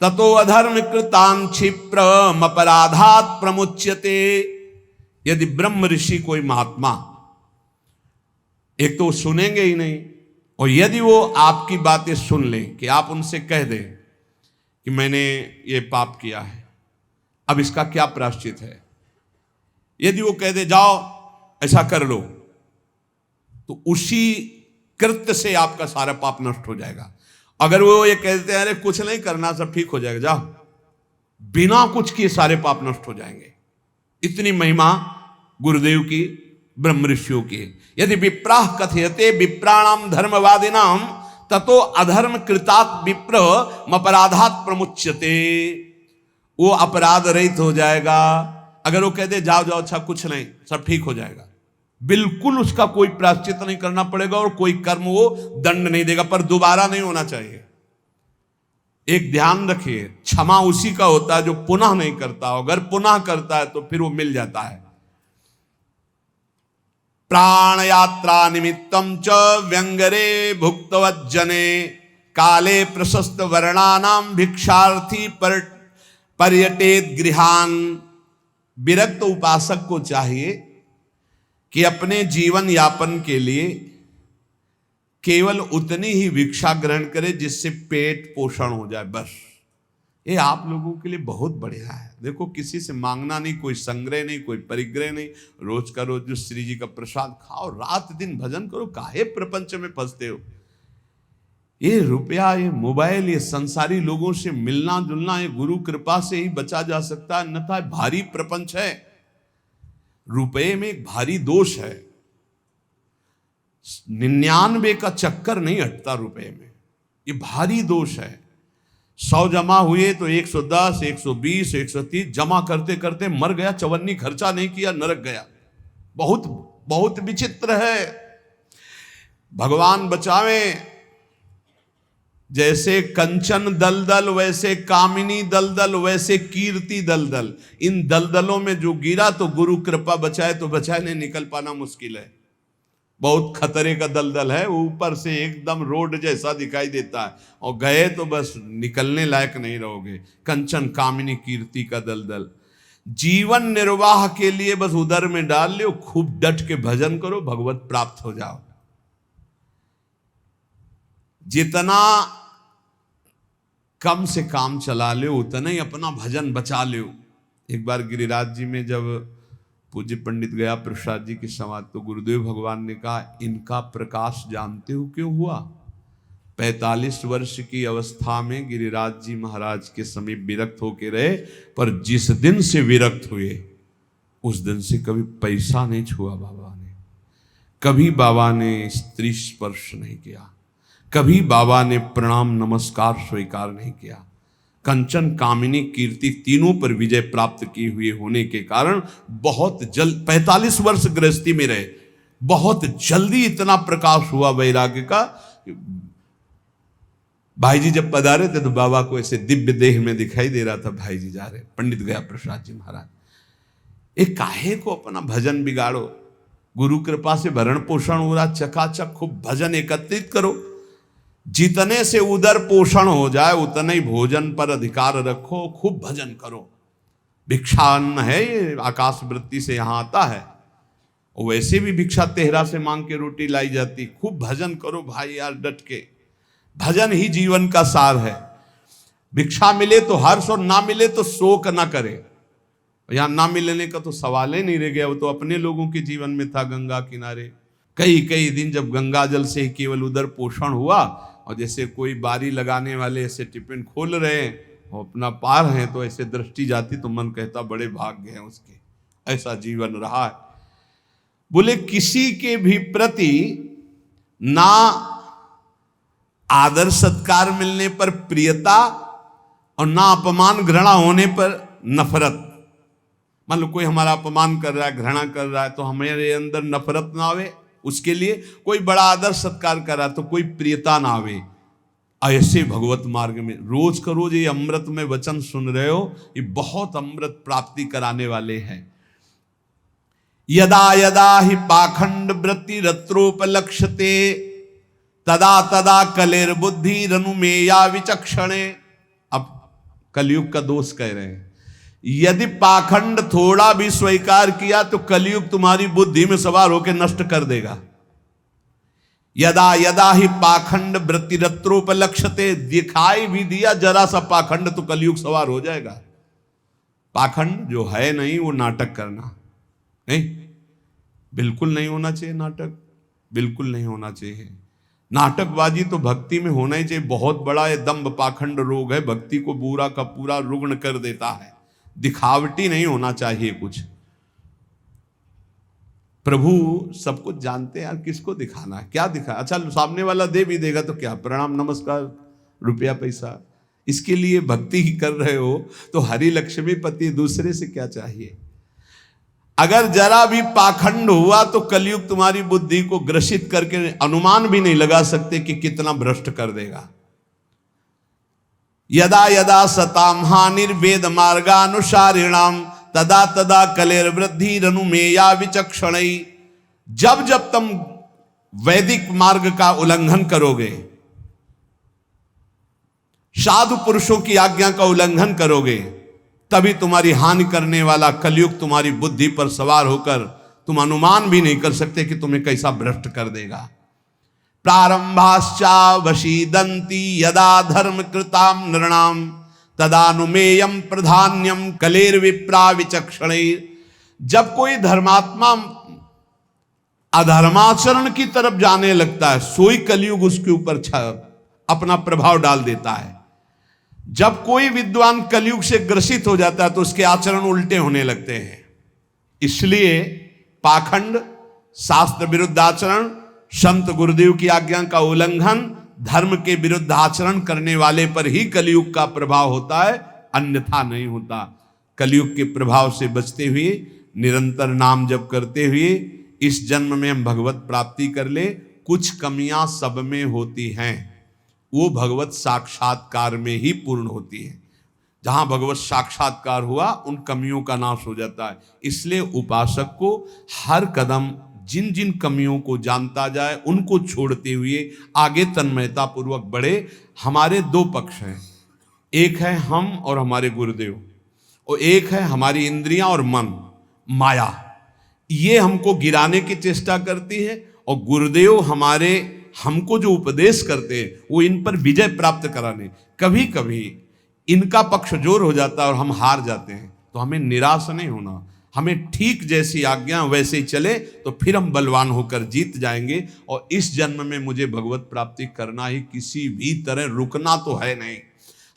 ततो अधर्म कृतान क्षिप्रम अपराधात प्रमुच्यते। यदि ब्रह्म ऋषि कोई महात्मा, एक तो सुनेंगे ही नहीं, और यदि वो आपकी बातें सुन लें कि आप उनसे कह दें कि मैंने ये पाप किया है, अब इसका क्या प्रायश्चित है, यदि वो कह दे जाओ ऐसा कर लो, तो उसी कृत्य से आपका सारा पाप नष्ट हो जाएगा। अगर वो ये कहते हैं अरे कुछ नहीं करना, सब ठीक हो जाएगा, जाओ, बिना कुछ किए सारे पाप नष्ट हो जाएंगे। इतनी महिमा गुरुदेव की, ब्रह्म ऋषियों की। यदि विप्राह कथयते विप्राणाम धर्मवादिनाम ततो अधर्म कृतात विप्र अपराधात प्रमुच्यते। वो अपराध रहित हो जाएगा। अगर वो कह दे जाओ जाओ, अच्छा कुछ नहीं, सब ठीक हो जाएगा, बिल्कुल उसका कोई प्रायश्चित नहीं करना पड़ेगा और कोई कर्म वो दंड नहीं देगा, पर दोबारा नहीं होना चाहिए। एक ध्यान रखिए, क्षमा उसी का होता है जो पुनः नहीं करता। अगर पुनः करता है तो फिर वो मिल जाता है। प्राण यात्रा निमित्तम च व्यंगरे भुक्तवज्जने काले प्रशस्त वर्णानाम भिक्षार्थी पर्यटेत गृहान। विरक्त उपासक को चाहिए कि अपने जीवन यापन के लिए केवल उतनी ही भिक्षा ग्रहण करे जिससे पेट पोषण हो जाए, बस। ये आप लोगों के लिए बहुत बढ़िया है। देखो, किसी से मांगना नहीं, कोई संग्रह नहीं, कोई परिग्रह नहीं। रोज का रोज जो श्री जी का प्रसाद खाओ, रात दिन भजन करो। काहे प्रपंच में फंसते हो? ये रुपया, ये मोबाइल, ये संसारी लोगों से मिलना जुलना, ये गुरु कृपा से ही बचा जा सकता है, अन्यथा भारी प्रपंच है। रुपये में एक भारी दोष है, 99 का चक्कर नहीं हटता रुपये में, ये भारी दोष है। 100 जमा हुए तो 110, 120, 130 जमा करते करते मर गया, चवन्नी खर्चा नहीं किया, नरक गया। बहुत बहुत विचित्र है। भगवान बचावे। जैसे कंचन दलदल वैसे कामिनी दलदल वैसे कीर्ति दलदल। इन दलदलों में जो गिरा तो गुरु कृपा बचाए तो बचाए, नहीं निकल पाना मुश्किल है। बहुत खतरे का दलदल है, ऊपर से एकदम रोड जैसा दिखाई देता है और गए तो बस निकलने लायक नहीं रहोगे। कंचन कामिनी कीर्ति का दलदल। जीवन निर्वाह के लिए बस उधर में डाल लो, खूब डट के भजन करो, भगवत प्राप्त हो जाओ। जितना कम से काम चला लो उतना ही अपना भजन बचा लो। एक बार गिरिराज जी में जब पूज्य पंडित गया प्रसाद जी की समाधि, तो गुरुदेव भगवान ने कहा, इनका प्रकाश जानते हो क्यों हुआ? 45 वर्ष की अवस्था में गिरिराज जी महाराज के समीप विरक्त होके रहे, पर जिस दिन से विरक्त हुए उस दिन से कभी पैसा नहीं छुआ बाबा ने, कभी बाबा ने स्त्री स्पर्श नहीं किया, कभी बाबा ने प्रणाम नमस्कार स्वीकार नहीं किया। कंचन कामिनी कीर्ति तीनों पर विजय प्राप्त की हुई होने के कारण बहुत जल्द 45 वर्ष गृहस्थी में रहे, बहुत जल्दी इतना प्रकाश हुआ वैराग्य का। भाई जी जब पधारे थे तो बाबा को ऐसे दिव्य देह में दिखाई दे रहा था, भाई जी जा रहे, पंडित गया प्रसाद जी महाराज। एक काहे को अपना भजन बिगाड़ो? गुरु कृपा से भरण पोषण हो रहा, चकाचक खूब भजन एकत्रित करो। जितने से उदर पोषण हो जाए उतने ही भोजन पर अधिकार रखो, खूब भजन करो। भिक्षान्न है ये, आकाश वृत्ति से यहां आता है, वैसे भी भिक्षा तेहरा से मांग के रोटी लाई जाती। खूब भजन करो भाई यार, डट के। भजन ही जीवन का सार है। भिक्षा मिले तो हर्ष और ना मिले तो शोक ना करे। यहां ना मिलने का तो सवाल ही नहीं रह गया, वो तो अपने लोगों के जीवन में था। गंगा किनारे कई दिन जब गंगा जल से केवल उदर पोषण हुआ, और जैसे कोई बारी लगाने वाले ऐसे टिफिन खोल रहे हैं और अपना पार हैं, तो ऐसे दृष्टि जाती तो मन कहता बड़े भाग्य हैं उसके, ऐसा जीवन रहा है। बोले किसी के भी प्रति ना आदर सत्कार मिलने पर प्रियता और ना अपमान घृणा होने पर नफरत। मान लो कोई हमारा अपमान कर रहा है, घृणा कर रहा है, तो हमारे अंदर नफरत ना आवे उसके लिए। कोई बड़ा आदर सत्कार कर रहा है तो कोई प्रियता ना आवे। ऐसे भगवत मार्ग में रोज का रोज ये अमृत में वचन सुन रहे हो, ये बहुत अमृत प्राप्ति कराने वाले हैं। यदा यदा ही पाखंड वृत्ति रत्रोपलक्ष्यते तदा तदा कलेर बुद्धि रनुमेया विचक्षणे। अब कलयुग का दोष कह रहे हैं, यदि पाखंड थोड़ा भी स्वीकार किया तो कलयुग तुम्हारी बुद्धि में सवार होकर नष्ट कर देगा। यदा यदा ही पाखंड वृत्ति रत्रोपलक्ष्यते, दिखाई भी दिया जरा सा पाखंड तो कलयुग सवार हो जाएगा। पाखंड जो है नहीं वो नाटक करना नहीं, बिल्कुल नहीं होना चाहिए। नाटक बिल्कुल नहीं होना चाहिए। नाटकबाजी तो भक्ति में होना ही चाहिए। बहुत बड़ा ये दंभ पाखंड रोग है, भक्ति को पूरा का पूरा रुग्ण कर देता है। दिखावटी नहीं होना चाहिए कुछ। प्रभु सब कुछ जानते हैं यार, किसको दिखाना है, क्या दिखा। अच्छा सामने वाला दे भी देगा तो क्या, प्रणाम नमस्कार रुपया पैसा, इसके लिए भक्ति ही कर रहे हो तो हरि लक्ष्मीपति, दूसरे से क्या चाहिए। अगर जरा भी पाखंड हुआ तो कलयुग तुम्हारी बुद्धि को ग्रसित करके अनुमान भी नहीं लगा सकते कि कितना भ्रष्ट कर देगा। यदा यदा सताम हानिर्वेद मार्गानुसारिणाम तदा तदा कलेर वृद्धि रनुमेया विचक्षणई। जब जब तुम वैदिक मार्ग का उल्लंघन करोगे, साधु पुरुषों की आज्ञा का उल्लंघन करोगे, तभी तुम्हारी हानि करने वाला कलयुग तुम्हारी बुद्धि पर सवार होकर तुम अनुमान भी नहीं कर सकते कि तुम्हें कैसा भ्रष्ट कर देगा। प्रारंभाश्चा वशीदंती यदा धर्म कृताम नृणाम तदानुमेयम प्रधान्यम कलेर विप्रा विचक्षणे। जब कोई धर्मात्मा अधर्माचरण की तरफ जाने लगता है, सोई कलयुग उसके ऊपर अपना प्रभाव डाल देता है। जब कोई विद्वान कलयुग से ग्रसित हो जाता है तो उसके आचरण उल्टे होने लगते हैं। इसलिए पाखंड, शास्त्र विरुद्ध आचरण, संत गुरुदेव की आज्ञा का उल्लंघन, धर्म के विरुद्ध आचरण करने वाले पर ही कलयुग का प्रभाव होता है, अन्यथा नहीं होता। कलयुग के प्रभाव से बचते हुए निरंतर नाम जप करते हुए इस जन्म में हम भगवत प्राप्ति कर ले। कुछ कमियां सब में होती हैं, वो भगवत साक्षात्कार में ही पूर्ण होती है। जहां भगवत साक्षात्कार हुआ उन कमियों का नाश हो जाता है। इसलिए उपासक को हर कदम जिन जिन कमियों को जानता जाए उनको छोड़ते हुए आगे तन्मयता पूर्वक बढ़े। हमारे दो पक्ष हैं, एक है हम और हमारे गुरुदेव, और एक है हमारी इंद्रियां और मन, माया। ये हमको गिराने की चेष्टा करती है, और गुरुदेव हमको जो उपदेश करते हैं वो इन पर विजय प्राप्त कराने। कभी कभी इनका पक्ष जोर हो जाता है और हम हार जाते हैं, तो हमें निराश नहीं होना। हमें ठीक जैसी आज्ञा वैसे ही चले तो फिर हम बलवान होकर जीत जाएंगे। और इस जन्म में मुझे भगवत प्राप्ति करना ही, किसी भी तरह रुकना तो है नहीं।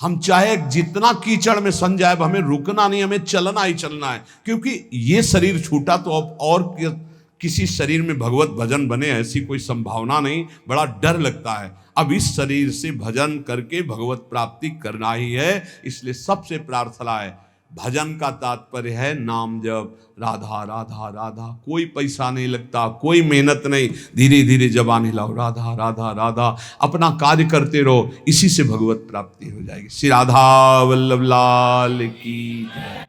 हम चाहे जितना कीचड़ में सन जाए, हमें रुकना नहीं, हमें चलना ही चलना है। क्योंकि ये शरीर छूटा तो अब और किसी शरीर में भगवत भजन बने ऐसी कोई संभावना नहीं। बड़ा डर लगता है। अब इस शरीर से भजन करके भगवत प्राप्ति करना ही है। इसलिए सबसे प्रार्थना है, भजन का तात्पर्य है नाम जप, राधा राधा राधा। कोई पैसा नहीं लगता, कोई मेहनत नहीं, धीरे धीरे जबान हिलाओ, राधा राधा राधा, अपना कार्य करते रहो। इसी से भगवत प्राप्ति हो जाएगी। श्री राधा वल्लभ लाल की जय।